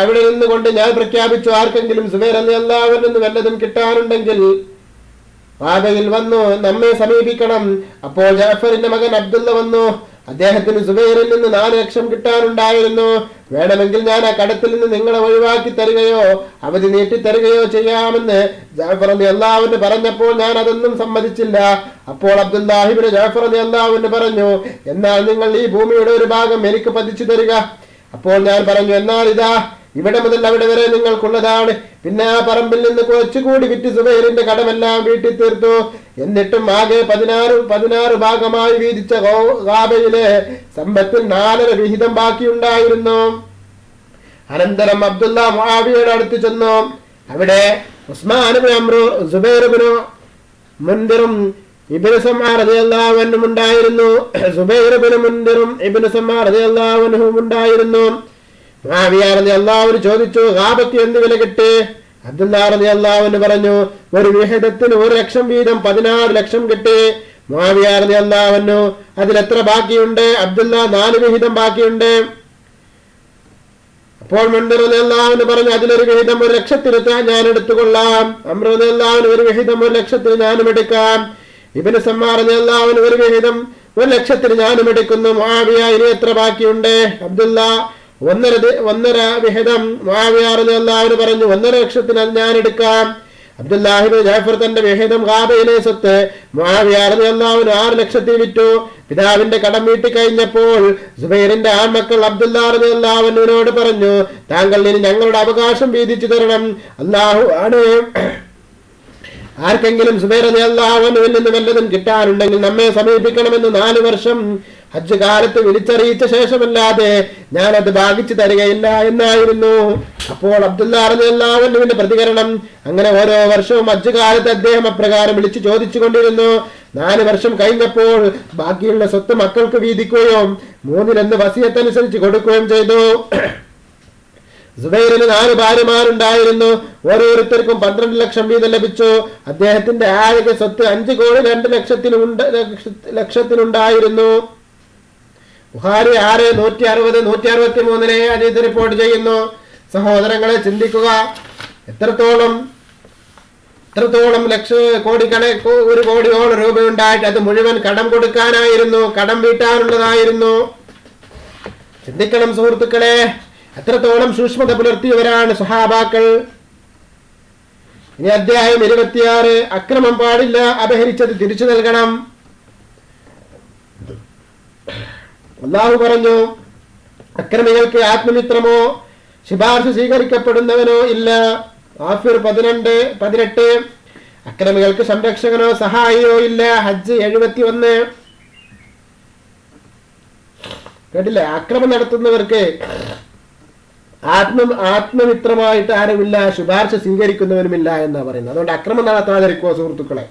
[SPEAKER 1] അവിടെ നിന്നുകൊണ്ട് ഞാൻ പ്രഖ്യാപിച്ചു, ആർക്കെങ്കിലും സുബൈർ റളിയല്ലാഹു അൻഹു വല്ലതും കിട്ടാനുണ്ടെങ്കിൽ വാബയിൽ വന്നു നമ്മെ സമീപിക്കണം. അപ്പോൾ ജാഫറിന്റെ മകൻ അബ്ദുള്ള വന്നു. അദ്ദേഹത്തിന് സുബൈറിൽ നിന്ന് 4 ലക്ഷം കിട്ടാനുണ്ടായിരുന്നു. വേണമെങ്കിൽ ഞാൻ ആ കടത്തിൽ നിന്ന് നിങ്ങളെ ഒഴിവാക്കി തരികയോ അവധി നീട്ടിത്തരികയോ ചെയ്യാമെന്ന് ജാഫർ റളിയല്ലാഹു അൻഹു പറഞ്ഞപ്പോൾ ഞാൻ അതൊന്നും സമ്മതിച്ചില്ല. അപ്പോൾ അബ്ദുല്ലാഹി ഇബ്നു ജാഫർ റളിയല്ലാഹു അൻഹു പറഞ്ഞു, എന്നാൽ നിങ്ങൾ ഈ ഭൂമിയുടെ ഒരു ഭാഗം എനിക്ക് പതിച്ചു തരിക. അപ്പോൾ ഞാൻ പറഞ്ഞു, എന്നാൽ ഇതാ ഇവിടെ മുതൽ അവിടെ വരെ നിങ്ങൾക്കുള്ളതാണ്. പിന്നെ ആ പറമ്പിൽ നിന്ന് കുറച്ചുകൂടി വിറ്റ് സുബൈറിന്റെ കടമെല്ലാം വീട്ടിൽ തീർത്തു. എന്നിട്ടും ആകെ 16 ഭാഗമായി വീതിച്ച ഗാബയിലെ സമ്പത്തിൽ 4 വിഹിതം ബാക്കിയുണ്ടായിരുന്നു. അനന്തരം അബ്ദുള്ള മുആവിയയുടെ അടുത്ത് ചെന്നു. അവിടെ ഉസ്മാൻ ഇബ്നു അംറു, സുബൈർ ഇബ്നു മുൻദിറും ഇബ്നു സമ്ആ റളിയല്ലാഹു അൻഹു ഉണ്ടായിരുന്നു. സുബൈർ ഇബ്നു മുൻദിറും ഇബ്നു സമ്ആ റളിയല്ലാഹു അൻഹു ഉണ്ടായിരുന്നു. മുആവിയ റളിയല്ലാഹു അൻഹു ചോദിച്ചു, ഗാബത്ത് എന്ത് വില കിട്ടി? അബ്ദുള്ള റളിയല്ലാഹു അൻഹു പറഞ്ഞു, ഒരു വിഹിതത്തിന് 1 ലക്ഷം വീതം 16 ലക്ഷം കിട്ടി. മുആവിയ റളിയല്ലാഹു അൻഹു, അതിൽ എത്ര ബാക്കിയുണ്ട്? അബ്ദുള്ള 4 വിഹിതം ബാക്കിയുണ്ട്. അപ്പോൾ മുൻദിർ റളിയല്ലാഹു അൻഹു പറഞ്ഞു, അതിലൊരു വിഹിതം 1 ലക്ഷത്തിന് ഞാൻ എടുത്തുകൊള്ളാം. അംർ റളിയല്ലാഹു അൻഹു, ഒരു വിഹിതം 1 ലക്ഷത്തിന് ഞാനും എടുക്കാം. ഇബ്നു സമ്മാ റളിയല്ലാഹു അൻഹു, ഒരു വിഹിതം 1 ലക്ഷത്തിന് ഞാനും എടുക്കുന്നു. മുആവിയ, ഇനി എത്ര ബാക്കിയുണ്ട്? അബ്ദുള്ള, 1.5 വിഹിതം. മുആവിയ റളിയല്ലാഹു അൻഹു പറഞ്ഞു, 1.5 ലക്ഷത്തിന് ഞാൻ എടുക്കാം. അബ്ദുല്ലാഹി ഇബ്നു ജഅഫർ തന്റെ വിഹിതം ഖാബയിലെ സ്വത്ത് മുആവിയ റളിയല്ലാഹു അൻഹു 6 ലക്ഷത്തിൽ വിറ്റു. പിതാവിന്റെ കടം വീട്ടി കഴിഞ്ഞപ്പോൾ സുബൈറിന്റെ ആൺമക്കൾ അബ്ദുല്ലാ റളിയല്ലാഹു അൻഹുവിനോട് പറഞ്ഞു, താങ്കൾ ഇനി ഞങ്ങളുടെ അവകാശം വീതിച്ചു തരണം. അല്ലാഹു ആണ്, ആർക്കെങ്കിലും സുബൈർ റളിയല്ലാഹു അൻഹുവിൽ നിന്ന് വല്ലതും കിട്ടാനുണ്ടെങ്കിൽ നമ്മെ സമീപിക്കണമെന്ന് 4 വർഷം ഹജ്ജ് കാലത്ത് വിളിച്ചറിയിച്ച ശേഷമല്ലാതെ ഞാനത് ഭാഗിച്ചു തരികയില്ല എന്നായിരുന്നു. അപ്പോൾ അബ്ദുല്ലാ റളിയല്ലാഹു അൻഹുവിന്റെ പ്രതികരണം, അങ്ങനെ ഓരോ വർഷവും ഹജ്ജ് കാലത്ത് അദ്ദേഹം അപ്രകാരം വിളിച്ചു ചോദിച്ചു കൊണ്ടിരുന്നു. 4 വർഷം കഴിഞ്ഞപ്പോൾ ബാക്കിയുള്ള സ്വത്ത് മക്കൾക്ക് വീതിക്കുകയും 3 വസിയത്തനുസരിച്ച് കൊടുക്കുകയും ചെയ്തു. സുബൈറിന് 4 ഭാര്യമാരുണ്ടായിരുന്നു. ഓരോരുത്തർക്കും 12 ലക്ഷം വീതം ലഭിച്ചു. അദ്ദേഹത്തിന്റെ ആകെ സ്വത്ത് 5 കോടി 2 ലക്ഷത്തിനുണ്ടായിരുന്നു. ബുഖാരി 6:160, 163 ഹദീസ് റിപ്പോർട്ട് ചെയ്യുന്നു. സഹോദരങ്ങളെ, ചിന്തിക്കുക, എത്രത്തോളം കോടിക്കണക്ക് 1 കോടിയോളം രൂപയുണ്ടായിട്ട് അത് മുഴുവൻ കടം കൊടുക്കാനായിരുന്നു, കടം വീട്ടാനുള്ളതായിരുന്നു. ചിന്തിക്കണം സുഹൃത്തുക്കളെ, എത്രത്തോളം സൂക്ഷ്മത പുലർത്തിയവരാണ് സ്വഹാബാക്കൾ. ഇനി അധ്യായം 26, അക്രമം പാടില്ല, അപഹരിച്ചത് തിരിച്ചു നൽകണം. അല്ലാഹു പറഞ്ഞു, അക്രമികൾക്ക് ആത്മമിത്രമോ ശുപാർശ സ്വീകരിക്കപ്പെടുന്നവനോ ഇല്ല. ഗാഫിർ 18. അക്രമികൾക്ക് സംരക്ഷകനോ സഹായിയോ ഇല്ല. ഹജ്ജ് 71. കേട്ടില്ലേ? അക്രമം നടത്തുന്നവർക്ക് ആത്മമിത്രമായിട്ട് ആരുമില്ല, ശുപാർശ സ്വീകരിക്കുന്നവനുമില്ല എന്നാ പറയുന്നത്. അതുകൊണ്ട് അക്രമം നടത്താതിരിക്കുമോ സുഹൃത്തുക്കളെ.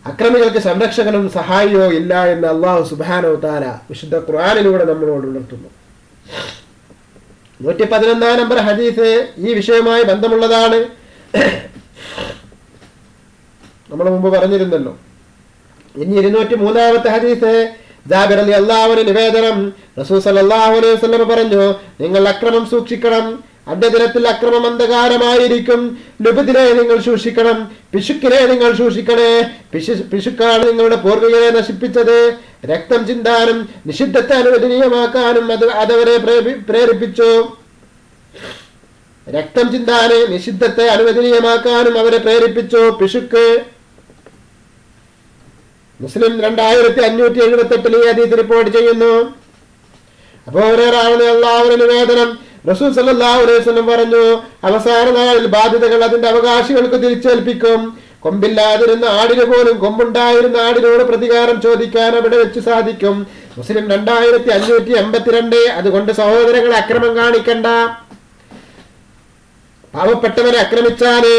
[SPEAKER 1] അക്രമികൾക്ക് സംരക്ഷകനും സഹായിയോ ഇല്ല എന്ന് അല്ലാഹു സുബ്ഹാനഹു തആല വിശുദ്ധ ഖുർആനിലൂടെ നമ്മളോട് ഉണർത്തുന്നു. 111 നമ്പർ ഹദീസ് ഈ വിഷയവുമായി ബന്ധമുള്ളതാണ്. നമ്മൾ മുമ്പ് പറഞ്ഞിരുന്നല്ലോ. ഇനി 203 ഹദീസ്, ജാബിർ റളിയല്ലാഹു അൻഹു നിവേദനം, റസൂൽ സല്ലല്ലാഹു അലൈഹി വസല്ലം പറഞ്ഞു, നിങ്ങൾ അക്രമം സൂക്ഷിക്കണം. അന്ത്യദിനത്തിൽ അക്രമം അന്ധകാരമായിരിക്കും. ലുബ്ദിനെ നിങ്ങൾ സൂക്ഷിക്കണം, പിശുക്കിനെ നിങ്ങൾ സൂക്ഷിക്കണേ. പിശുക്കാണ് നിങ്ങളുടെ പൂർവികരെ നശിപ്പിച്ചത്. രക്തം ചിന്താനും നിഷിദ്ധത്തെ അനുവദനീയമാക്കാനും അതവരെ പ്രേരിപ്പിച്ചു. രക്തം ചിന്താന് നിഷിദ്ധത്തെ അനുവദനീയമാക്കാനും അവരെ പ്രേരിപ്പിച്ചു. പിശുക്ക്. മുസ്ലിം 2578 ഈ ഹദീസ് റിപ്പോർട്ട് ചെയ്യുന്നു. അബൂ ഹുറൈറ റളിയല്ലാഹു അൻഹു നിവേദനം, റസൂൽ സല്ലല്ലാഹു അലൈഹി വസല്ലം പറഞ്ഞു, അവസാന നാളിൽ ബാധ്യതകൾ അതിന്റെ അവകാശികൾക്ക് തിരിച്ചേൽപ്പിക്കും. കൊമ്പില്ലാതിരുന്ന ആടിന് പോലും കൊമ്പുണ്ടായിരുന്ന ആടിനോട് പ്രതികാരം ചോദിക്കാൻ അവിടെ വെച്ച് സാധിക്കും. മുസ്ലിം 2582. അതുകൊണ്ട് സഹോദരങ്ങളെ, അക്രമം കാണിക്കണ്ട. പാവപ്പെട്ടവരെ ആക്രമിച്ചാല്,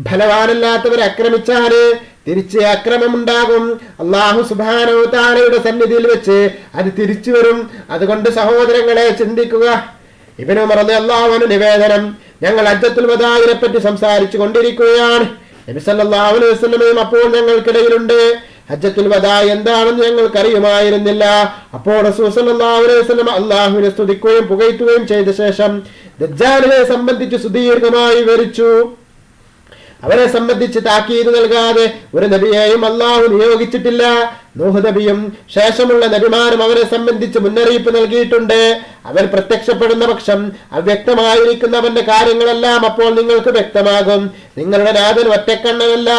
[SPEAKER 1] ബലവാനല്ലാത്തവരെ ആക്രമിച്ചാല് തിരിച്ച് അക്രമമുണ്ടാകും. അല്ലാഹു സുബ്ഹാനഹു തആലയുടെ സന്നിധിയിൽ വെച്ച് അത് തിരിച്ചു വരും. അതുകൊണ്ട് സഹോദരങ്ങളെ, ചിന്തിക്കുക. ഇബ്നു ഉമർ റളിയല്ലാഹു അൻഹു നിവേദനം, ഞങ്ങൾ ഹജ്ജത്തുൽ വദാഇനെ പറ്റി സംസാരിച്ചു കൊണ്ടിരിക്കുകയാണ്. നബി സല്ലല്ലാഹു അലൈഹി വസല്ലമയും അപ്പോൾ ഞങ്ങൾക്കിടയിലുണ്ട്. ഹജ്ജത്തുൽ വദാഇ എന്താണെന്ന് ഞങ്ങൾക്കറിയുമായിരുന്നില്ല. അപ്പോൾ റസൂൽ സല്ലല്ലാഹു അലൈഹി വസല്ലം അല്ലാഹുവിനെ സ്തുതിക്കുകയും പുകഴ്ത്തുകയും ചെയ്ത ശേഷം ദജ്ജാലിനെ സംബന്ധിച്ച് സുദീർഘമായി വിവരിച്ചു. അവരെ സംബന്ധിച്ച് താക്കീത് നൽകാതെ ഒരു നബിയെയും അല്ലാഹു നിയോഗിച്ചിട്ടില്ല. നൂഹ് നബിയും ശേഷമുള്ള നബിമാരും അവരെ സംബന്ധിച്ച് മുന്നറിയിപ്പ് നൽകിയിട്ടുണ്ട്. അവർ പ്രത്യക്ഷപ്പെടുന്ന പക്ഷം അവ്യക്തമായിരിക്കുന്നവന്റെ കാര്യങ്ങളെല്ലാം അപ്പോൾ നിങ്ങൾക്ക് വ്യക്തമാകും. നിങ്ങളുടെ നാഥൻ ഒറ്റക്കണ്ണനല്ല,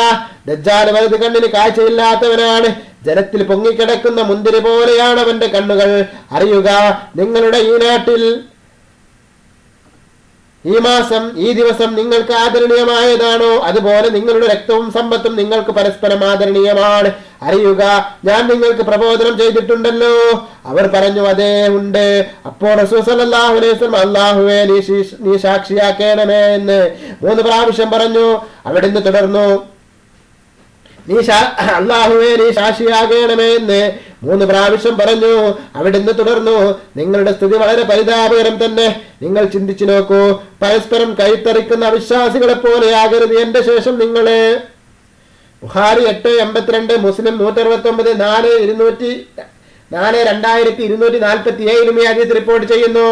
[SPEAKER 1] ദജ്ജാൽ വലത് കണ്ണിന് കാഴ്ചയില്ലാത്തവനാണ്. ജലത്തിൽ പൊങ്ങിക്കിടക്കുന്ന മുന്തിരി പോലെയാണ് അവന്റെ കണ്ണുകൾ. അറിയുക, നിങ്ങളുടെ ഈ നാട്ടിൽ, ഈ മാസം, ഈ ദിവസം നിങ്ങൾക്ക് ആദരണീയമായതാണോ അതുപോലെ നിങ്ങളുടെ രക്തവും സമ്പത്തും നിങ്ങൾക്ക് പരസ്പരം ആദരണീയമാണ്. അറിയുക, ഞാൻ നിങ്ങൾക്ക് പ്രബോധനം ചെയ്തിട്ടുണ്ടല്ലോ. അവർ പറഞ്ഞു, അതേ ഉണ്ട്. അപ്പോൾ റസൂൽ സല്ലല്ലാഹു അലൈഹി വസല്ലം അല്ലാഹുവേ നീ സാക്ഷിയാക്കണമേ എന്ന് 3 പ്രാവശ്യം പറഞ്ഞു. അവിടുന്ന് തുടർന്നു, അല്ലാഹുവേ നീ സാക്ഷിയാകണമേ എന്ന് 3 പ്രാവശ്യം പറഞ്ഞു. അവിടുന്ന് തുടർന്നു, നിങ്ങളുടെ സ്ഥിതി വളരെ പരിതാപകരം തന്നെ. നിങ്ങൾ ചിന്തിച്ചു നോക്കൂ, പരസ്പരം കൈത്തറിക്കുന്ന അവിശ്വാസികളെ പോലെയാകരുത് എന്റെ ശേഷം നിങ്ങളെ. ബുഖാരി 882, മുസ്ലിം 169, 2247 ഈ ഹദീസ് റിപ്പോർട്ട് ചെയ്യുന്നു.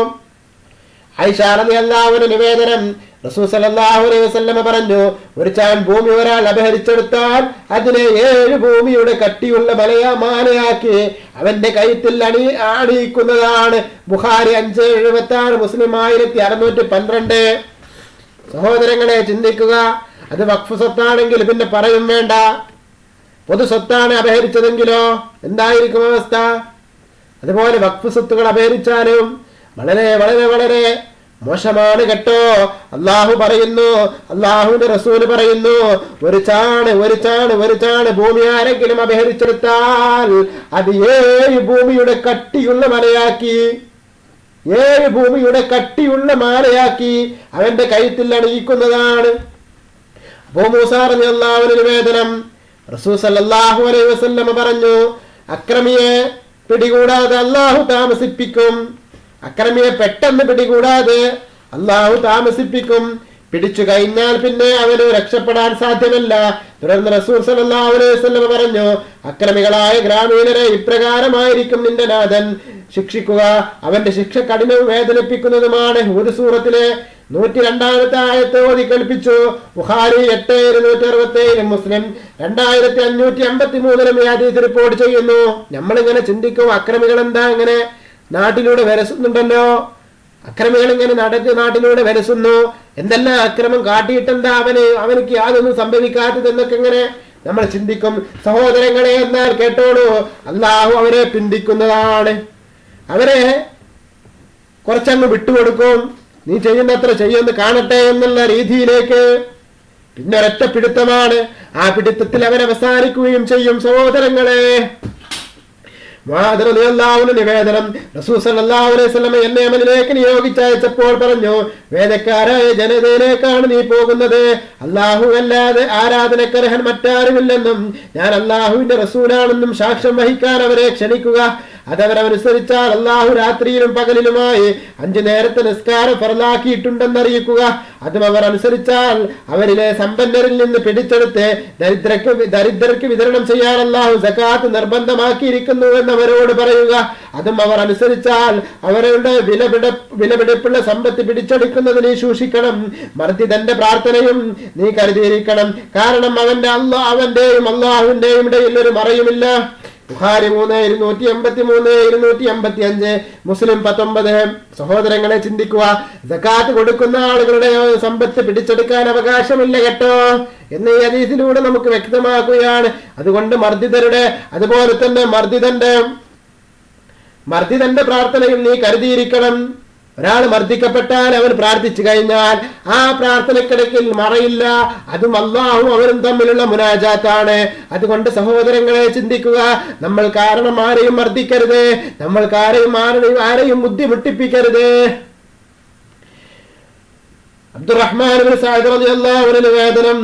[SPEAKER 1] ആയിഷ റളിയല്ലാഹു അൻഹ നിവേദനം, റസൂൽ സല്ലല്ലാഹു അലൈഹി വസല്ലം പറഞ്ഞു, ഒരു ചാൻ ഭൂമി ഒരാൾ അപഹരിച്ചെടുത്താൽ അതിനെ 7 ഭൂമിയുടെ കട്ടിയുള്ള മാലയാക്കി അവന്റെ കഴുത്തിൽ അണിയിക്കുന്നതാണ്. ബുഖാരി 576, മുസ്ലിം 1612. സഹോദരങ്ങളെ, ചിന്തിക്കുക, അത് വഖഫ് സ്വത്താണെങ്കിൽ പിന്നെ പറയും വേണ്ട. പൊതു സ്വത്താണ് അപഹരിച്ചതെങ്കിലോ എന്തായിരിക്കും അവസ്ഥ? അതുപോലെ വഖഫ് സ്വത്തുകൾ അപഹരിച്ചാലും വളരെ വളരെ വളരെ മോശമാണ് കേട്ടോ. അള്ളാഹു പറയുന്നു, അള്ളാഹുവിന്റെ റസൂല് പറയുന്നു, ഒരു ചാണ് ഭൂമി ആരെങ്കിലും അപഹരിച്ചെടുത്താൽ അത് 7 ഭൂമിയുടെ കട്ടിയുള്ള മലയാക്കി, 7 ഭൂമിയുടെ കട്ടിയുള്ള മാലയാക്കി അവന്റെ കഴുത്തിൽ അണിയിക്കുന്നതാണ്. അബൂ മൂസാ റളിയല്ലാഹു അൻഹു നിവേദനം, റസൂൽ സല്ലല്ലാഹു അലൈഹി വസല്ലം പറഞ്ഞു, അക്രമിയെ പിടികൂടാതെ അള്ളാഹു താമസിപ്പിക്കും. അക്രമിയെ പെട്ടെന്ന് പിടികൂടാതെ അള്ളാഹു താമസിപ്പിക്കും. പിടിച്ചു കഴിഞ്ഞാൽ പിന്നെ അവന് രക്ഷപ്പെടാൻ സാധ്യമല്ല. തുടർന്ന് റസൂൽ സല്ലല്ലാഹു അലൈഹി വസല്ലം പറഞ്ഞു, അക്രമികളായ ഗ്രാമീണരെ ഇപ്രകാരമായിരിക്കും നിന്റെ നാഥൻ ശിക്ഷിക്കുക, അവന്റെ ശിക്ഷ കഠിനവും വേദനിപ്പിക്കുന്നതുമാണ്. ഹൂദ് സൂറത്തിലെ 102-ാമത്തെ ആയത്ത് ഓതി കൽപ്പിച്ചു. ബുഖാരി 8:267, മുസ്ലിം 2553 ഈ ഹദീസ് റിപ്പോർട്ട് ചെയ്യുന്നു. നമ്മളിങ്ങനെ ചിന്തിക്കും, അക്രമികൾ എന്താ ഇങ്ങനെ നാട്ടിലൂടെ വരസുന്നുണ്ടല്ലോ, അക്രമികൾ ഇങ്ങനെ നാട്ടിലൂടെ വരസുന്നു, എന്തെല്ലാം അക്രമം കാട്ടിയിട്ടെന്താ അവനക്ക് യാതൊന്നും സംഭവിക്കാത്തതെന്നൊക്കെ ഇങ്ങനെ നമ്മൾ ചിന്തിക്കും. സഹോദരങ്ങളെ, എന്നാൽ കേട്ടോളൂ, അള്ളാഹു അവരെ പിന്തിക്കുന്നതാണ്. അവരെ കുറച്ചങ്ങ് വിട്ടുകൊടുക്കും, നീ ചെയ്യുന്നത്ര ചെയ്യുമെന്ന് കാണട്ടെ എന്നുള്ള രീതിയിലേക്ക്. പിന്നെ ഒരൊറ്റ പിടുത്തമാണ്, ആ പിടുത്തത്തിൽ അവൻ അവസാനിക്കുകയും ചെയ്യും. സഹോദരങ്ങളെ, മുആദ് റളിയല്ലാഹു അൻഹു നിവേദനം, റസൂൽ സല്ലല്ലാഹു അലൈഹി വസല്ലം എന്നെ യമനിലേക്ക് നിയോഗിച്ചപ്പോൾ പറഞ്ഞു, വേദക്കാരായ ജനതയിലേക്കാണ് നീ പോകുന്നത്, അല്ലാഹു അല്ലാതെ ആരാധനക്കർഹൻ മറ്റാരുമില്ലെന്നും ഞാൻ അല്ലാഹുവിന്റെ റസൂലാണെന്നും സാക്ഷ്യം വഹിക്കാൻ അവരെ ക്ഷണിക്കുക. അതവരനുസരിച്ചാൽ അല്ലാഹു രാത്രിയിലും പകലിലുമായി 5 നേരത്തെ നിസ്കാരം ഫർളാക്കിയിട്ടുണ്ടെന്നറിയിക്കുക. അതും അവർ അനുസരിച്ചാൽ അവരിലെ സമ്പന്നരിൽ നിന്ന് പിടിച്ചെടുത്ത് ദരിദ്രർക്ക് വിതരണം ചെയ്യാൻ അല്ലാഹു സകാത്ത് നിർബന്ധമാക്കിയിരിക്കുന്നു എന്നവരോട് പറയുക. അതും അവർ അനുസരിച്ചാൽ അവരുടെ വിലപിടിപ്പുള്ള സമ്പത്ത് പിടിച്ചെടുക്കുന്നത് നീ സൂക്ഷിക്കണം. മർദ്ദിതന്റെ പ്രാർത്ഥനയും നീ കരുതിയിരിക്കണം, കാരണം അവന്റെയും അല്ലാഹുവിന്റെയും ഇടയിൽ ഒരു മറയുമില്ല. ബുഖാരി 3:283, 285, മുസ്ലിം 19. സഹോദരങ്ങളെ, ചിന്തിക്കുക, സകാത്ത് കൊടുക്കുന്ന ആളുകളുടെ സമ്പത്ത് പിടിച്ചെടുക്കാൻ അവകാശമില്ല കേട്ടോ എന്ന് ഈ ഹദീസിലൂടെ നമുക്ക് വ്യക്തമാക്കുകയാണ്. അതുകൊണ്ട് അതുപോലെ തന്നെ മർദ്ദിതന്റെ പ്രാർത്ഥനയും നീ കരുതിയിരിക്കണം. ഒരാൾ മർദ്ദിക്കപ്പെട്ടാൽ അവൻ പ്രാർത്ഥിച്ചു കഴിഞ്ഞാൽ ആ പ്രാർത്ഥനക്കിടയ്ക്ക് മറയില്ല. അതും അല്ലാഹും അവരും തമ്മിലുള്ള മുനാജാത്താണ്. അതുകൊണ്ട് സഹോദരങ്ങളെ, ചിന്തിക്കുക, നമ്മൾ കാരണം ആരെയും മർദ്ദിക്കരുത്, നമ്മൾ ആരെയും ബുദ്ധിമുട്ടിപ്പിക്കരുത്. അബ്ദുറഹ്മാൻ ഇബ്നു സഅദ് റളിയല്ലാഹു അൻഹു നിവേദനം,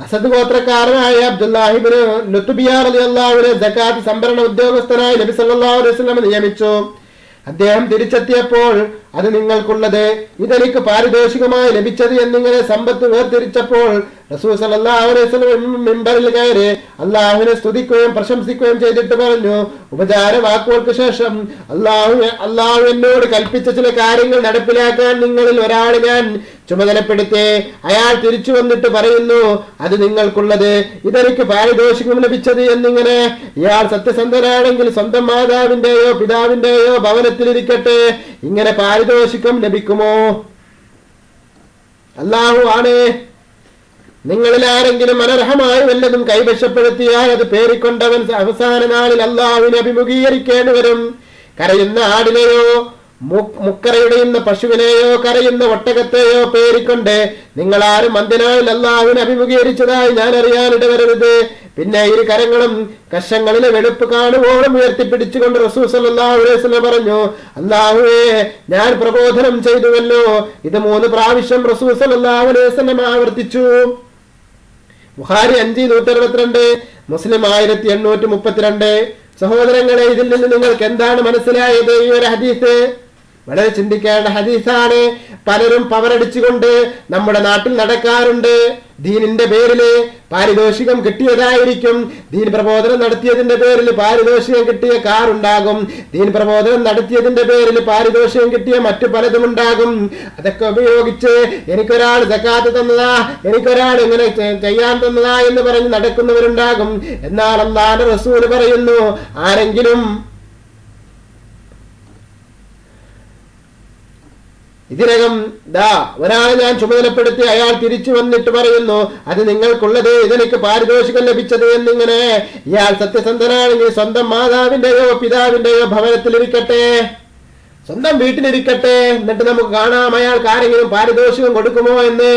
[SPEAKER 1] അസദ് ഗോത്രക്കാരനായ അബ്ദുല്ലാഹി ഇബ്നു ലുത്ബിയ റളിയല്ലാഹു അൻഹു സകാത്ത് സംഭരണ ഉദ്യോഗസ്ഥനായി നബി സല്ലല്ലാഹു അലൈഹി വസല്ലം നിയമിച്ചു. അദ്ദേഹം തിരിച്ചെത്തിയപ്പോൾ, അത് നിങ്ങൾക്കുള്ളത്, ഇതെനിക്ക് പാരിതോഷികമായി ലഭിച്ചത് എന്നിങ്ങനെ സമ്പത്ത് വേർതിരിച്ചപ്പോൾ റസൂൽ സല്ലല്ലാഹു അലൈഹി വസല്ലം മിമ്പറിൽ കയറി അല്ലാഹുവിനെ സ്തുതിക്കുകയും പ്രശംസിക്കുകയും ചെയ്തിട്ട് പറഞ്ഞു, ഉപചാര വാക്കുകൾക്ക് ശേഷം അല്ലാഹു എന്നോട് കൽപ്പിച്ച ചില കാര്യങ്ങൾ നടപ്പിലാക്കാൻ നിങ്ങളിൽ ഒരാളെ ഞാൻ ചുമതലപ്പെടുത്തി. അയാൾ തിരിച്ചു വന്നിട്ട് പറയുന്നു, അത് നിങ്ങൾക്കുള്ളത്, ഇതെനിക്ക് പാരിതോഷികം ലഭിച്ചത് എന്നിങ്ങനെ. ഇയാൾ സത്യസന്ധനാണെങ്കിൽ സ്വന്തം മാതാവിന്റെയോ പിതാവിന്റെയോ ഭവനത്തിലിരിക്കട്ടെ, ഇങ്ങനെ പാരിതോഷികം ലഭിക്കുമോ? അല്ലാഹു ആണ്. നിങ്ങളിൽ ആരെങ്കിലും അനർഹമായി വല്ലതും കൈവശപ്പെടുത്തിയാൽ അത് പേറിക്കൊണ്ടവൻ അവസാന നാളിൽ അല്ലാഹുവിനെ അഭിമുഖീകരിക്കേണ്ടി വരും. കരയുന്ന ആടിനെയോ മുക്കരയുടെയുന്ന പശുവിനെയോ കരയുന്ന ഒട്ടകത്തെയോ പേരിക്കൊണ്ട് നിങ്ങൾ ആരും അന്ത്യനാളിൽ അല്ലാഹുവിനെ അഭിമുഖീകരിച്ചതായി ഞാൻ അറിയാനിടവരരുത്. പിന്നെ ഇരു കരങ്ങളും കശങ്ങളിലെ വെളുപ്പ് കാണുവോളം ഉയർത്തിപ്പിടിച്ചുകൊണ്ട് റസൂൽ സല്ലല്ലാഹു അലൈഹി വസല്ലം പറഞ്ഞു, അല്ലാഹുവേ, ഞാൻ പ്രബോധനം ചെയ്തുവല്ലോ. ഇത് 3 പ്രാവശ്യം റസൂൽ സല്ലല്ലാഹു അലൈഹി വസല്ലം ആവർത്തിച്ചു. ബുഖാരി 5162, മുസ്ലിം 1832. സഹോദരങ്ങളെ, ഇതിൽ നിന്ന് നിങ്ങൾക്ക് എന്താണ് മനസ്സിലായത്? ഈ ഒരു ഹദീസ് വളരെ ചിന്തിക്കേണ്ട ഹദീസാണ്. പലരും പവറടിച്ചുകൊണ്ട് നമ്മുടെ നാട്ടിൽ നടക്കാറുണ്ട്. ദീനിന്റെ പേരില് പാരിതോഷികം കിട്ടിയതായിരിക്കും. ദീൻ പ്രബോധനം നടത്തിയതിന്റെ പേരിൽ പാരിതോഷികം കിട്ടിയ കാറുണ്ടാകും. ദീൻ പ്രബോധനം നടത്തിയതിന്റെ പേരിൽ പാരിതോഷികം കിട്ടിയ മറ്റു പലതും ഉണ്ടാകും. അതൊക്കെ ഉപയോഗിച്ച് എനിക്കൊരാൾ സക്കാത്ത് തന്നതാ, എനിക്കൊരാൾ ഇങ്ങനെ ചെയ്യാൻ തന്നതാ എന്ന് പറഞ്ഞ് നടക്കുന്നവരുണ്ടാകും. എന്നാൽ അല്ലാഹുവിന്റെ റസൂൽ പറയുന്നു, ആരെങ്കിലും ഇതിനകം ഒരാളെ ഞാൻ ചുമതലപ്പെടുത്തി അയാൾ തിരിച്ചു വന്നിട്ട് പറയുന്നു, അത് നിങ്ങൾക്കുള്ളത്, ഇതെനിക്ക് പാരിതോഷികം ലഭിച്ചത് എന്നിങ്ങനെ. ഇയാൾ സത്യസന്ധനാണെങ്കിൽ സ്വന്തം മാതാവിന്റെയോ പിതാവിന്റെയോ ഭവനത്തിലിരിക്കട്ടെ, സ്വന്തം വീട്ടിലിരിക്കട്ടെ, എന്നിട്ട് നമുക്ക് കാണാം അയാൾക്ക് ആരെങ്കിലും പാരിതോഷികം കൊടുക്കുമോ എന്ന്.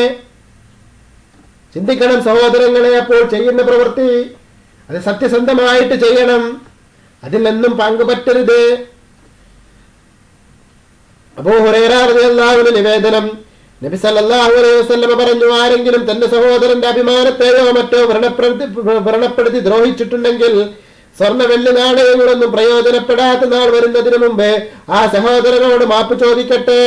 [SPEAKER 1] ചിന്തിക്കണം സഹോദരങ്ങളെ. അപ്പോൾ ചെയ്യുന്ന പ്രവൃത്തി അത് സത്യസന്ധമായിട്ട് ചെയ്യണം, അതിൽ നിന്നും പങ്കുപറ്റരുത്. അബൂ ഹുറൈറ റളിയല്ലാഹു അൻഹു നിവേദനം, നബി സല്ലല്ലാഹു അലൈഹി വസല്ലം പറഞ്ഞു, ആരെങ്കിലും തന്റെ സഹോദരന്റെ അഭിമാനത്തെയോ മറ്റോ വ്രണപ്പെടുത്തി ദ്രോഹിച്ചിട്ടുണ്ടെങ്കിൽ സ്വർണ്ണ വെള്ളി നാണയങ്ങളൊന്നും പ്രയോജനപ്പെടാത്ത നാൾ വരുന്നതിന് മുമ്പ് ആ സഹോദരനോട് മാപ്പ് ചോദിക്കട്ടെ.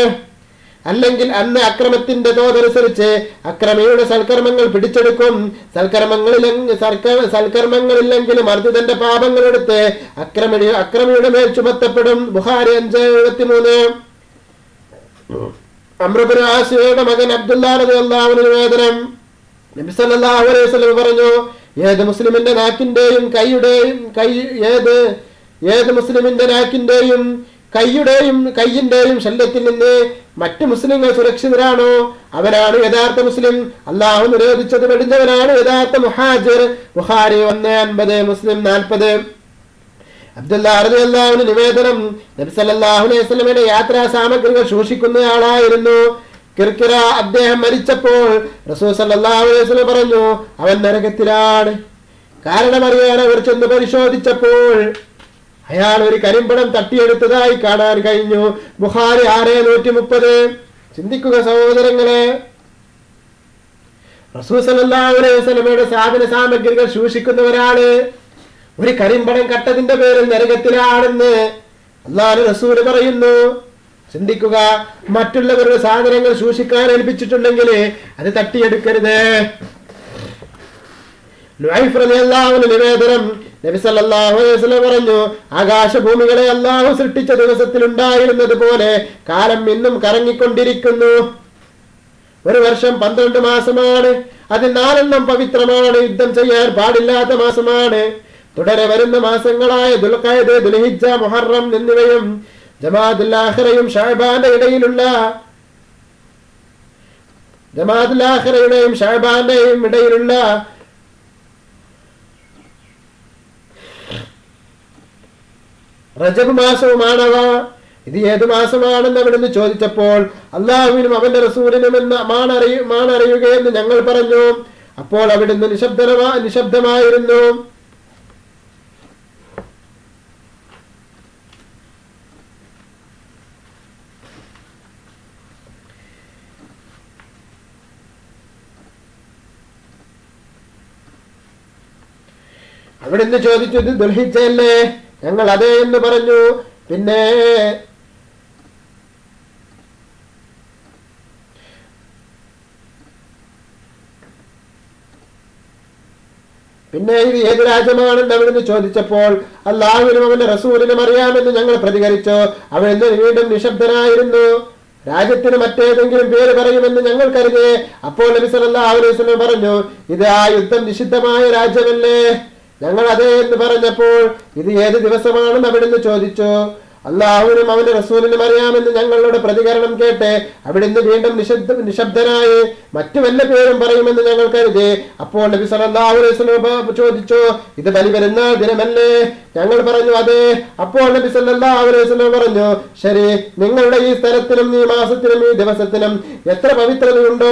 [SPEAKER 1] അല്ലെങ്കിൽ അന്ന് അക്രമത്തിന്റെ തോതനുസരിച്ച് അക്രമിയുടെ സൽക്കർമ്മങ്ങൾ പിടിച്ചെടുക്കും. സൽക്കർമ്മങ്ങളില്ലെങ്കിലും അർജിതന്റെ പാപങ്ങളെടുത്ത് അക്രമിയുടെ മേൽ ചുമത്തപ്പെടും. ബുഖാരി 573. അംർ ഇബ്നു ആസിയുടെ മകൻ അബ്ദുല്ലാഹ് റളിയല്ലാഹു അൻഹു നിവേദനം, നബി സല്ലല്ലാഹു അലൈഹി വസല്ലം പറഞ്ഞു, ഏത് മുസ്ലിമിന്റെ നാക്കിന്റെയും കയ്യിന്റെയും ശല്യത്തിൽ നിന്ന് മറ്റു മുസ്ലിങ്ങൾ സുരക്ഷിതരാണോ അവനാണ് യഥാർത്ഥ മുസ്ലിം. അല്ലാഹു നിരോധിച്ചത് വെടിഞ്ഞവനാണ് യഥാർത്ഥ മുഹാജിർ. ബുഖാരി 150, മുസ്ലിം 40. അബ്ദുല്ലാഹ് റളിയല്ലാഹു അൻഹു നിവേദനം, നബി സല്ലല്ലാഹു അലൈഹി വസല്ലമയുടെ യാത്രാ സാമഗ്രികൾ സൂക്ഷിക്കുന്നയാളായിരുന്നു. കിർക്കിറ അദ്ദേഹം മരിച്ചപ്പോൾ റസൂൽ സല്ലല്ലാഹു അലൈഹി വസല്ലം പറഞ്ഞു, അവൻ നരകത്തിലാണ്. കാരണമറിയാൻ അവർ ചെന്ന് പരിശോധിച്ചപ്പോൾ അയാൾ ഒരു കരിമ്പടം തട്ടിയെടുത്തതായി കാണാൻ കഴിഞ്ഞു. ബുഖാരി 630. ചിന്തിക്കുക സഹോദരങ്ങളെ, റസൂൽ സല്ലല്ലാഹു അലൈഹി വസല്ലമയുടെ സാധന സാമഗ്രികൾ സൂക്ഷിക്കുന്നവരാണ് ഒരു കരിമ്പടം കട്ടതിന്റെ പേരിൽ നരകത്തിലാണെന്ന് അല്ലാഹുവിന്റെ റസൂൽ പറയുന്നു. ചിന്തിക്കുക, മറ്റുള്ളവരുടെ സാധനങ്ങൾ സൂക്ഷിക്കാൻ ഏൽപ്പിച്ചിട്ടുണ്ടെങ്കിൽ അത് തട്ടിയെടുക്കരുത്. നുഐഫ് റളിയല്ലാഹു അൻഹു നിവേദനം, നബി സല്ലല്ലാഹു അലൈഹി വസല്ലം പറഞ്ഞു, ആകാശഭൂമികളെ അല്ലാഹു സൃഷ്ടിച്ച ദിവസത്തിൽ ഉണ്ടായിരുന്നത് പോലെ കാലം ഇന്നും കറങ്ങിക്കൊണ്ടിരിക്കുന്നു. ഒരു വർഷം 12 മാസമാണ്. അതിൽ 4 പവിത്രമാണ്, യുദ്ധം ചെയ്യാൻ പാടില്ലാത്ത മാസമാണ്. തുടരെ വരുന്ന മാസങ്ങളായ ദുൽഖഅദ, ദുൽഹിജ്ജ, മുഹറം എന്നിവയും ജമാഅത്തുൽ ആഖിറയും ഷഅബാന്റെയും ഇടയിലുള്ള റജബ് മാസവുമാണവ. ഇത് ഏത് മാസമാണെന്ന് അവിടുന്ന് ചോദിച്ചപ്പോൾ അള്ളാഹുവിനും അവന്റെ റസൂലിനും മാണറിയുകയെന്ന് ഞങ്ങൾ പറഞ്ഞു. അപ്പോൾ അവിടുന്ന് നിശബ്ദമായിരുന്നു. അവിടുന്ന് ചോദിച്ചു, ഇത് ദുൽഹിജ്ജയല്ലേ? ഞങ്ങൾ അതേ എന്ന് പറഞ്ഞു. പിന്നെ ഇത് ഏത് രാജ്യമാണെന്ന് അവിടുന്ന് ചോദിച്ചപ്പോൾ അല്ലാഹുവിനും അവന്റെ റസൂലിനും അറിയാമെന്ന് ഞങ്ങൾ പ്രതികരിച്ചു. അവിടുന്ന് വീണ്ടും നിശബ്ദനായിരുന്നു. രാജ്യത്തിന് മറ്റേതെങ്കിലും പേര് പറയുമെന്ന് ഞങ്ങൾ കരുതി. അപ്പോൾ നബി സല്ലല്ലാഹു അലൈഹി വസല്ലം പറഞ്ഞു, ഇത് ആ യുദ്ധം നിഷിദ്ധമായ രാജ്യമല്ലേ? ഞങ്ങൾ അതേ എന്ന് പറഞ്ഞപ്പോൾ ഇത് ഏത് ദിവസമാണെന്ന് അവിടുന്ന് ചോദിച്ചു. അല്ലാഹുവിനും അവന്റെ റസൂലിനും അറിയാമെന്ന് ഞങ്ങളുടെ പ്രതികരണം കേട്ട് അവിടുന്ന് വീണ്ടും നിശബ്ദനായി. മറ്റു വല്ല പേരും പറയുമെന്ന് ഞങ്ങൾ കരുതി. അപ്പോൾ നബി സല്ലല്ലാഹു അലൈഹി വസല്ലം ചോദിച്ചു, ഇത് ബലിപെരുന്നാൾ ദിനമല്ലേ? ഞങ്ങൾ പറഞ്ഞു അതെ. അപ്പോൾ നബി സല്ലല്ലാഹു അലൈഹി വസല്ലം പറഞ്ഞു, ശരി, നിങ്ങളുടെ ഈ സ്ഥലത്തിനും ഈ മാസത്തിനും ഈ ദിവസത്തിനും എത്ര പവിത്രതയുണ്ടോ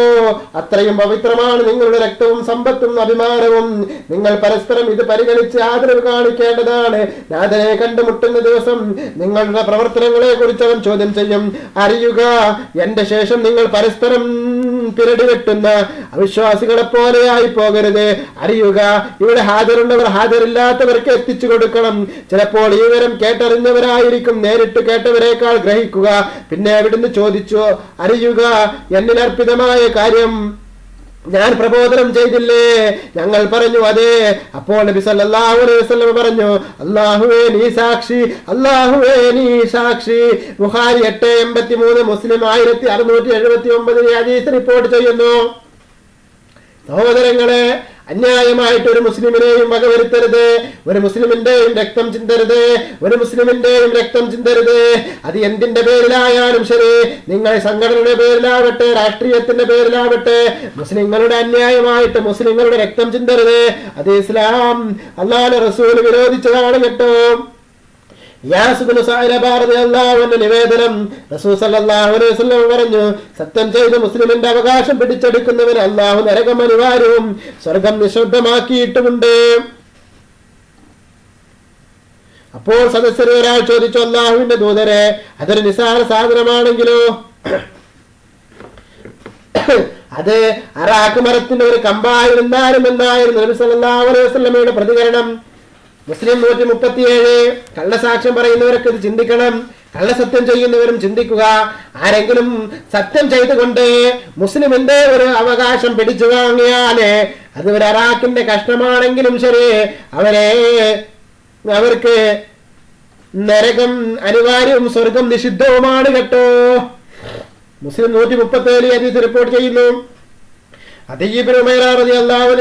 [SPEAKER 1] അത്രയും പവിത്രമാണ് നിങ്ങളുടെ രക്തവും സമ്പത്തും അഭിമാനവും. നിങ്ങൾ പരസ്പരം ഇത് പരിഗണിച്ച് ആദരവ് കാണിക്കേണ്ടതാണ്. നാഥനെ കണ്ടുമുട്ടുന്ന ദിവസം നിങ്ങളുടെ പ്രവർത്തനങ്ങളെ കുറിച്ച് അവൻ ചോദ്യം ചെയ്യും. അറിയുക, എന്റെ ശേഷം നിങ്ങൾ പരസ്പരം പിരടി വെട്ടുന്ന അവിശ്വാസികളെ പോലെയായി പോകരുത്. അറിയുക, ഇവിടെ ഹാജരുള്ളവർ ഹാജരില്ലാത്തവർക്ക് എത്തിച്ചു കൊടുക്കണം. ചിലപ്പോൾ ഈ വിവരം കേട്ടറിഞ്ഞവരായിരിക്കും നേരിട്ട് കേട്ടവരെക്കാൾ ഗ്രഹിക്കുക. പിന്നെ അവിടുന്ന് ചോദിച്ചു, അറിയുക, എന്നിൽ അർപ്പിതമായ കാര്യം ഞാൻ പ്രബോധനം ചെയ്തില്ലേ? ഞങ്ങൾ പറഞ്ഞു അതെ. അപ്പോൾ നബി സല്ലല്ലാഹു അലൈഹി വസല്ലം പറഞ്ഞു, അല്ലാഹുവേ നീ സാക്ഷി, അല്ലാഹുവേ നീ സാക്ഷി. ബുഖാരി 883, മുസ്ലിം 1679 ഹദീസ് റിപ്പോർട്ട് ചെയ്യുന്നു. സഹോദരങ്ങളെ, അന്യായമായിട്ട് ഒരു മുസ്ലിമിനെയും വകവരുത്തരുത്. ഒരു മുസ്ലിമിന്റെയും രക്തം ചിന്തരുത്. ഒരു മുസ്ലിമിന്റെയും രക്തം ചിന്തരുത്. അത് എന്തിന്റെ പേരിലായാലും ശരി, നിങ്ങൾ സംഘടനയുടെ പേരിലാവട്ടെ, രാഷ്ട്രീയത്തിന്റെ പേരിലാവട്ടെ, മുസ്ലിങ്ങളുടെ അന്യായമായിട്ട് മുസ്ലിങ്ങളുടെ രക്തം ചിന്തരുത്. അത് ഇസ്ലാം അല്ലാഹുവിന്റെ റസൂൽ വിരോധിച്ചതാണ് കേട്ടോ. നിവേദനം, റസൂൽ സല്ലല്ലാഹു അലൈഹി വസല്ലം പറഞ്ഞു, സത്യം ചെയ്ത് മുസ്ലിമിന്റെ അവകാശം പിടിച്ചെടുക്കുന്നവന് അല്ലാഹു നരകം അനിവാര്യവും സ്വർഗം നിശബ്ദമാക്കിയിട്ടുമുണ്ട്. അപ്പോൾ സദസ്യരെ ഒരാൾ ചോദിച്ചു, അല്ലാഹുവിന്റെ ദൂതരെ, അതൊരു നിസ്സാര സാധനമാണെങ്കിലോ? അത് അറാഖ് മരത്തിന്റെ ഒരു കമ്പായിരുന്നാലും എന്നായിരുന്നു നബി സല്ലല്ലാഹു അലൈഹി വസല്ലമയുടെ പ്രതികരണം. മുസ്ലിം 137. കള്ളസാക്ഷ്യം പറയുന്നവരൊക്കെ ഇത് ചിന്തിക്കണം. കള്ളസത്യം ചെയ്യുന്നവരും ചിന്തിക്കുക. ആരെങ്കിലും സത്യം ചെയ്തുകൊണ്ട് മുസ്ലിമിന്റെ ഒരു അവകാശം പിടിച്ചു വാങ്ങിയാല് അത് ഒരു അറാഖിന്റെ കഷ്ണമാണെങ്കിലും ശരി, അവർക്ക് നരകം അനിവാര്യവും സ്വർഗം നിഷിദ്ധവുമാണ് കേട്ടോ. മുസ്ലിം 137 ഹദീസ് റിപ്പോർട്ട് ചെയ്യുന്നു.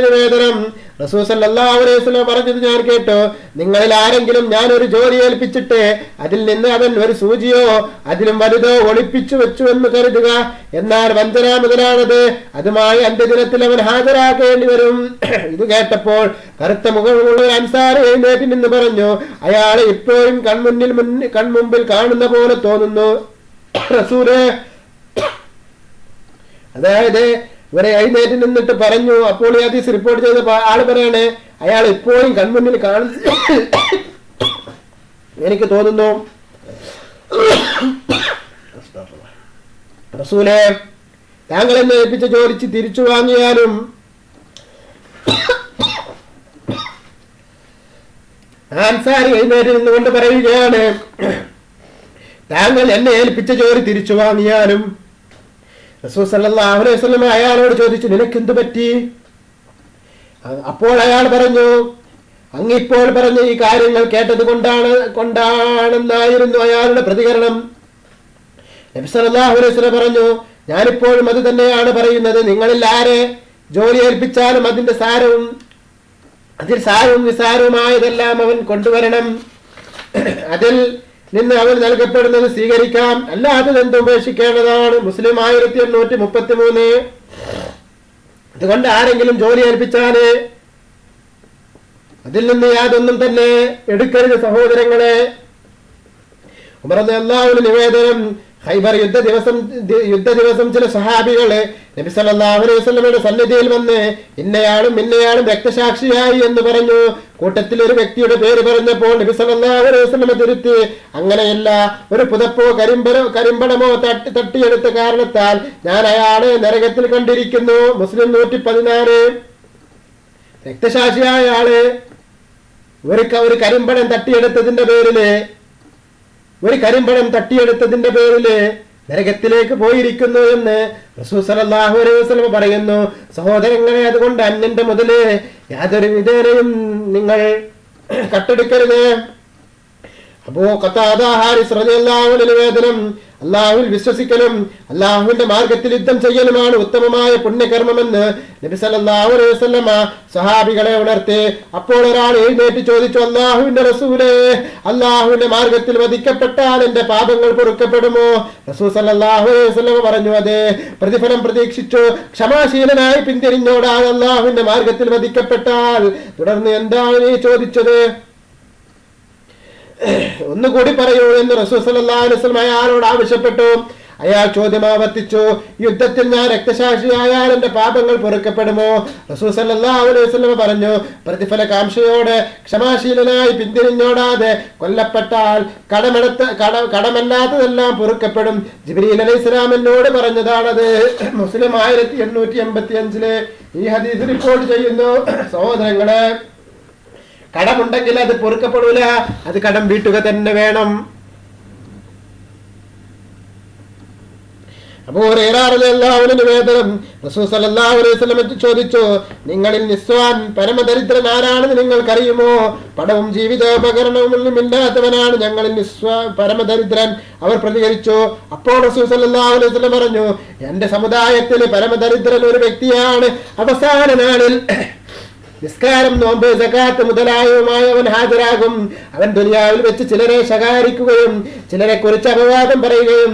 [SPEAKER 1] നിവേദനം, റസൂൽ സല്ലല്ലാഹു അലൈഹി വസല്ലം പറഞ്ഞത് ഞാൻ കേട്ടു, നിങ്ങളിൽ ആരെങ്കിലും ഞാൻ ഒരു ജോലി ഏൽപ്പിച്ചിട്ട് അതിൽ നിന്ന് അവൻ ഒരു സൂചിയോ അതിലും വലുതോ ഒളിപ്പിച്ചു വെച്ചു എന്ന് കരുതുക. എന്നാൽ വഞ്ചന മുതലാണത്. അതുമായി അന്ത്യദിനത്തിൽ അവൻ ഹാജരാക്കേണ്ടി വരും. ഇത് കേട്ടപ്പോൾ കറുത്ത മുഖമുള്ള ഒരു അൻസാരി എഴുന്നേറ്റ് നിന്ന് പറഞ്ഞു, അയാളെ ഇപ്പോഴും കൺമുമ്പിൽ കാണുന്ന പോലെ തോന്നുന്നു റസൂലേ. അതായത് ഇവരെ എഴുന്നേറ്റ് നിന്നിട്ട് പറഞ്ഞു. അപ്പോൾ ഈ ഹദീസ് റിപ്പോർട്ട് ചെയ്ത ആള് പറയാണ്, അയാൾ ഇപ്പോഴും കൺമുന്നിൽ കാണുന്നു എനിക്ക് തോന്നുന്നു. റസൂലേ, താങ്കൾ എന്നെ ഏൽപ്പിച്ച ചോദിച്ച് തിരിച്ചു വാങ്ങിയാലും അൻസാരി എഴുന്നേറ്റ് നിന്നുകൊണ്ട് പറയുകയാണ്, താങ്കൾ എന്നെ ഏൽപ്പിച്ച ജോലി തിരിച്ചു വാങ്ങിയാലും. റസൂൽ സല്ലല്ലാഹു അലൈഹി വസല്ലം അയാളോട് ചോദിച്ചു, നിനക്കെന്ത് പറ്റി? അപ്പോൾ അയാൾ പറഞ്ഞു, അങ്ങിപ്പോൾ പറഞ്ഞ ഈ കാര്യങ്ങൾ കേട്ടത് കൊണ്ടാണെന്നായിരുന്നു അയാളുടെ പ്രതികരണം. നബി സല്ലല്ലാഹു അലൈഹി വസല്ലം പറഞ്ഞു, ഞാനിപ്പോഴും അത് തന്നെയാണ് പറയുന്നത്. നിങ്ങളിൽ ആരെ ജോലി ഏൽപ്പിച്ചാലും അതിൽ സാരവും നിസാരവുമായതെല്ലാം അവൻ കൊണ്ടുവരണം. അതിൽ നിന്ന് അവൻ നൽകപ്പെടുന്നത് സ്വീകരിക്കാം, അല്ലാത്തത് ഉപേക്ഷിക്കേണ്ടതാണ്. മുസ്ലിം 1833. അതുകൊണ്ട് ആരെങ്കിലും ജോലി ഏൽപ്പിച്ചാല് അതിൽ നിന്ന് യാതൊന്നും തന്നെ എടുക്കരുത് സഹോദരങ്ങളെ. ഉമർ റളിയല്ലാഹു അൻഹു നിവേദനം, ഖൈബർ യുദ്ധ ദിവസം ചില സഹാബികള് നബി സല്ലല്ലാഹു അലൈഹി വസല്ലമയുടെ സന്നിധിയിൽ വന്ന് ഇന്നയാളും രക്തസാക്ഷിയായി എന്ന് പറഞ്ഞു. കൂട്ടത്തിൽ ഒരു വ്യക്തിയുടെ പേര് പറഞ്ഞപ്പോൾ നബി സല്ലല്ലാഹു അലൈഹി വസല്ലമ തിരുത്തി, അങ്ങനെയല്ല, ഒരു പുതപ്പോ കരിമ്പടമോ തട്ടിയെടുത്ത കാരണത്താൽ ഞാൻ അയാളെ നരകത്തിൽ കണ്ടിരിക്കുന്നു. മുസ്ലിം 114. രക്തസാക്ഷിയായ ആള് ഒരു കരിമ്പടം തട്ടിയെടുത്തതിന്റെ പേരില് നരകത്തിലേക്ക് പോയിരിക്കുന്നു എന്ന് റസൂൽ സല്ലല്ലാഹു അലൈഹി വസല്ലം പറയുന്നു. സഹോദരങ്ങളെ, അതുകൊണ്ട് അന്യന്റെ മുതല് യാതൊരു വിധേനയും നിങ്ങൾ കട്ടെടുക്കരുത്. അബൂ ഖതാദ ഹാരിസ് റളിയല്ലാഹു അൻഹു നിവേദനം, അല്ലാഹുവിൽ വിശ്വസിക്കലും അല്ലാഹുവിന്റെ മാർഗത്തിൽ യുദ്ധം ചെയ്യലുമാണ് ഉത്തമമായ പുണ്യകർമ്മമെന്ന് നബി സല്ലല്ലാഹു അലൈഹി വസല്ലം സഹാബികളെ ഉണർത്തി. അപ്പോൾ ഒരാൾ എഴുന്നേറ്റ് ചോദിച്ചു, അല്ലാഹുവിന്റെ റസൂലേ, അല്ലാഹുവിന്റെ മാർഗത്തിൽ വധിക്കപ്പെട്ടാൽ എന്റെ പാപങ്ങൾ പൊറുക്കപ്പെടുമോ? റസൂൽ സല്ലല്ലാഹു അലൈഹി വസല്ലം പറഞ്ഞു, അതെ. പ്രതിഫലം പ്രതീക്ഷിച്ചു ക്ഷമാശീലനായി പിന്തിരിഞ്ഞോടാൻ അല്ലാഹുവിന്റെ മാർഗത്തിൽ വധിക്കപ്പെട്ടാൽ. തുടർന്ന് എന്താണ് നീ ചോദിച്ചത്? ഒന്നുകൂടി പറയൂ എന്ന് റസൂൽ സല്ലല്ലാഹു അലൈഹി വസല്ലം അയാളോട് ആവശ്യപ്പെട്ടു. അയാൾ ചോദ്യം ആവർത്തിച്ചു, യുദ്ധത്തിൽ ഞാൻ രക്തസാക്ഷിയായാൽ എന്റെ പാപങ്ങൾ പൊറുക്കപ്പെടുമോ? റസൂൽ സല്ലല്ലാഹു അലൈഹി വസല്ലം പറഞ്ഞു, പ്രതിഫല കാംക്ഷയോടെ ക്ഷമാശീലനായി പിന്തിരിഞ്ഞോടാതെ കൊല്ലപ്പെട്ടാൽ കടമല്ലാത്തതെല്ലാം പൊറുക്കപ്പെടും. ജിബ്രീൽ അലൈഹിസ്സലാം എന്നോട് പറഞ്ഞതാണത്. മുസ്ലിം 1885 ഈ ഹദീസ് റിപ്പോർട്ട് ചെയ്യുന്നു. സഹോദരങ്ങളെ, കടമുണ്ടെങ്കിൽ അത് പൊറുക്കപ്പെടൂല, അത് കടം വീട്ടുക തന്നെ വേണം. അബൂ ഹുറൈറ റളിയല്ലാഹു അൻഹു നിവേദനം, റസൂൽ സല്ലല്ലാഹു അലൈഹി വസല്ലം ചോദിച്ചു, നിങ്ങളിൽ നിസ്വാൻ പരമദരിദ്രൻ ആരാണെന്ന് നിങ്ങൾക്കറിയുമോ? പണവും ജീവിതോപകരണവും ഇല്ലാത്തവനാണ് ഞങ്ങളിൽ പരമദരിദ്രൻ. അവർ പ്രതികരിച്ചു. അപ്പോൾ റസൂൽ സല്ലല്ലാഹു അലൈഹി വസല്ലം പറഞ്ഞു, എന്റെ സമുദായത്തിൽ പരമദരിദ്രൻ ഒരു വ്യക്തിയാണ്. അവസാന നാളിൽ നിസ്കാരം, നോമ്പ്, സകാത്ത് മുതലായവുമായി അവൻ ഹാജരാകും. അവൻ ദുനിയാവിൽ വെച്ച് ചിലരെ ശകാരിക്കുകയും ചിലരെ കുറിച്ച് അപവാദം പറയുകയും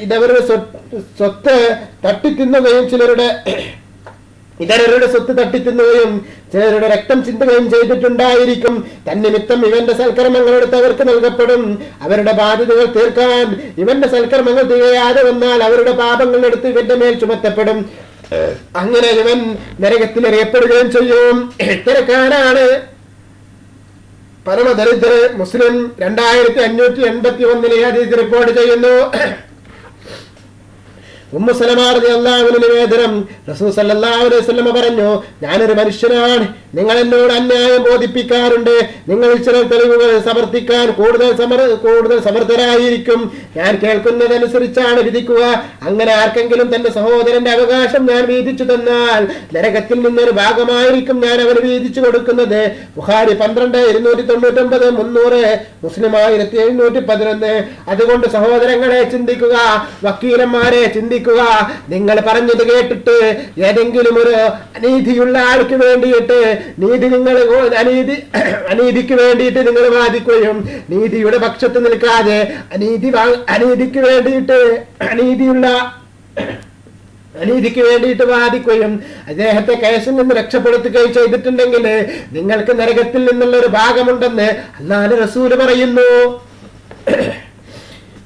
[SPEAKER 1] ഇതവരുടെ സ്വത്ത് തട്ടിത്തിന്നുകയും ഇതരരുടെ സ്വത്ത് തട്ടിത്തിന്നുകയും ചിലരുടെ രക്തം ചിന്തുകയും ചെയ്തിട്ടുണ്ടായിരിക്കും. തന്നിമിത്തം ഇവന്റെ സൽക്കർമ്മങ്ങളെടുത്ത് അവർക്ക് നൽകപ്പെടും. അവരുടെ ബാധ്യതകൾ തീർക്കാൻ ഇവന്റെ സൽക്കർമ്മങ്ങൾ തികയാതെ വന്നാൽ അവരുടെ പാപങ്ങളെടുത്ത് ഇവന്റെ മേൽ ചുമത്തപ്പെടും. അങ്ങനെ ഇവൻ നരകത്തിൽ എറിയപ്പെടുകയും ചെയ്യും. ഇത്തരക്കാരാണ് പരമദരിദ്ര. മുസ്ലിം 2581 ഹദീസ് റിപ്പോർട്ട് ചെയ്യുന്നു. ഉമ്മു സലമ റളിയല്ലാഹു അൻഹ നിവേദനം, റസൂൽ സല്ലല്ലാഹു അലൈഹി വസല്ലം പറഞ്ഞു, ഞാനൊരു മനുഷ്യനാണ്. നിങ്ങൾ എന്നോട് അന്യായം ബോധിപ്പിക്കാറുണ്ട്. നിങ്ങളിൽ ചില തെളിവുകൾ സമർത്ഥിക്കാൻ കൂടുതൽ സമർത്ഥരായിരിക്കും. ഞാൻ കേൾക്കുന്നതനുസരിച്ചാണ് വിധിക്കുക. അങ്ങനെ ആർക്കെങ്കിലും തന്റെ സഹോദരന്റെ അവകാശം ഞാൻ വീതിച്ചു തന്നാൽ നരകത്തിൽ നിന്നൊരു ഭാഗമായിരിക്കും ഞാൻ അവന് വീതിച്ചു കൊടുക്കുന്നത്. ബുഖാരി 12, 299, 300, മുസ്ലിം 1711. അതുകൊണ്ട് സഹോദരങ്ങളെ ചിന്തിക്കുക, വക്കീലന്മാരെ ചിന്തിക്കുക. നിങ്ങൾ പറഞ്ഞത് കേട്ടിട്ട് ഏതെങ്കിലും ഒരു അനീതിയുള്ള ആൾക്ക് വേണ്ടിയിട്ട് അനീതിക്ക് വേണ്ടിയിട്ട് നിങ്ങൾ വാദിക്കുകയും നീതിയുടെ പക്ഷത്ത് നിൽക്കാതെ അനീതിക്ക് വേണ്ടിയിട്ട് വാദിക്കുകയും അദ്ദേഹത്തെ കേസിൽ നിന്ന് രക്ഷപ്പെടുത്തുകയും ചെയ്തിട്ടുണ്ടെങ്കിൽ നിങ്ങൾക്ക് നരകത്തിൽ നിന്നുള്ള ഒരു ഭാഗമുണ്ടെന്ന് അല്ലാഹുവിന്റെ റസൂല് പറയുന്നു.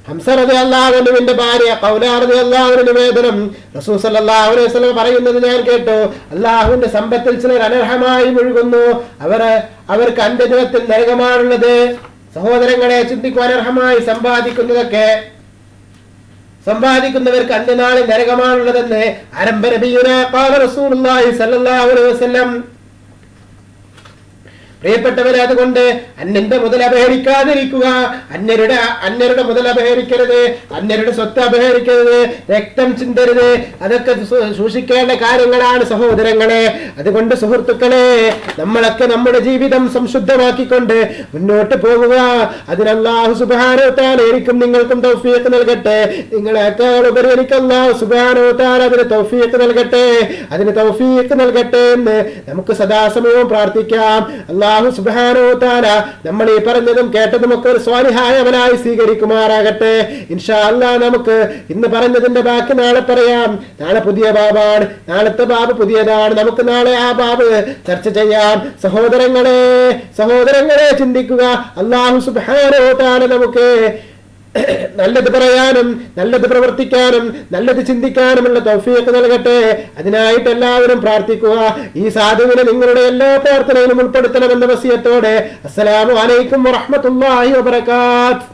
[SPEAKER 1] ഹംസ റളിയല്ലാഹു അൻഹുവിന്റെ ഭാര്യ ഖൗല റളിയല്ലാഹു അൻഹ നിവേദനം, റസൂൽ സല്ലല്ലാഹു അലൈഹി വസല്ലം പറയുന്നത് ഞാൻ കേട്ടു, അല്ലാഹുവിന്റെ സമ്പത്തിൽ ചിലർ അനർഹമായി മുഴുകുന്നു. അവർക്ക് അന്ത്യദിനത്തിൽ നരകമാണുള്ളത്. സഹോദരങ്ങളെ ചിന്തിക്കുക, അനർഹമായി സമ്പാദിക്കുന്നവർക്ക് അന്ത്യനാളിൽ നരകമാണുള്ളതെന്ന് ആരംഭ നബിയുനാ ഖാല റസൂലുള്ളാഹി സ്വല്ലല്ലാഹു അലൈഹി വസല്ലം. പ്രിയപ്പെട്ടവരെ, അതുകൊണ്ട് അന്യന്റെ മുതൽ അപഹരിക്കാതിരിക്കുക. അന്യരുടെ മുതൽ അപഹരിക്കരുത്, അന്യരുടെ സ്വത്ത് അപഹരിക്കരുത്, രക്തം ചിന്തരുത്. അതൊക്കെ സൂക്ഷിക്കേണ്ട കാര്യങ്ങളാണ് സഹോദരങ്ങളെ. അതുകൊണ്ട് സുഹൃത്തുക്കളെ, നമ്മളൊക്കെ നമ്മുടെ ജീവിതം സംശുദ്ധമാക്കിക്കൊണ്ട് മുന്നോട്ട് പോകുക. അതിന് അല്ലാഹു സുബ്ഹാനഹു വ തആല എനിക്കും നിങ്ങൾക്കും തൗഫീഖ് നൽകട്ടെ. നിങ്ങളെക്കാൾ ഉപരി എനിക്ക് അല്ലാഹു സുബ്ഹാനഹു വ തആല അതിന് തൗഫീഖ് നൽകട്ടെ എന്ന് നമുക്ക് സദാസമയവും പ്രാർത്ഥിക്കാം. അല്ലാഹു സുബ്ഹാനഹു വ തആല നമ്മൾ ഈ പറഞ്ഞതും കേട്ടതും ഒക്കെ ഒരു സ്വാലിഹായ അമലായി സ്വീകരിക്കുമാറാകട്ടെ. ഇൻഷാ അല്ലാഹ് നമുക്ക് ഇന്ന് പറഞ്ഞതിന്റെ ബാക്കി നാളെ പറയാം. നാളെ പുതിയ ബാബാണ്, നാളത്തെ ബാബ് പുതിയതാണ്. നമുക്ക് നാളെ ആ ബാബ് ചർച്ച ചെയ്യാം. സഹോദരങ്ങളെ ചിന്തിക്കുക, അല്ലാഹു സുബ്ഹാനഹു വ തആല നമുക്ക് നല്ലത് പറയാനും നല്ലത് പ്രവർത്തിക്കാനും നല്ലത് ചിന്തിക്കാനുമുള്ള തൗഫീഖ് നൽകട്ടെ. അതിനായിട്ട് എല്ലാവരും പ്രാർത്ഥിക്കുക. ഈ സാധുവിനെ നിങ്ങളുടെ എല്ലാ പ്രാർത്ഥനയിലും ഉൾപ്പെടുത്തണമെന്ന വസിയത്തോടെ അസ്സലാമു അലൈക്കും വറഹ്മത്തുള്ളാഹി വബറകാതുഹു.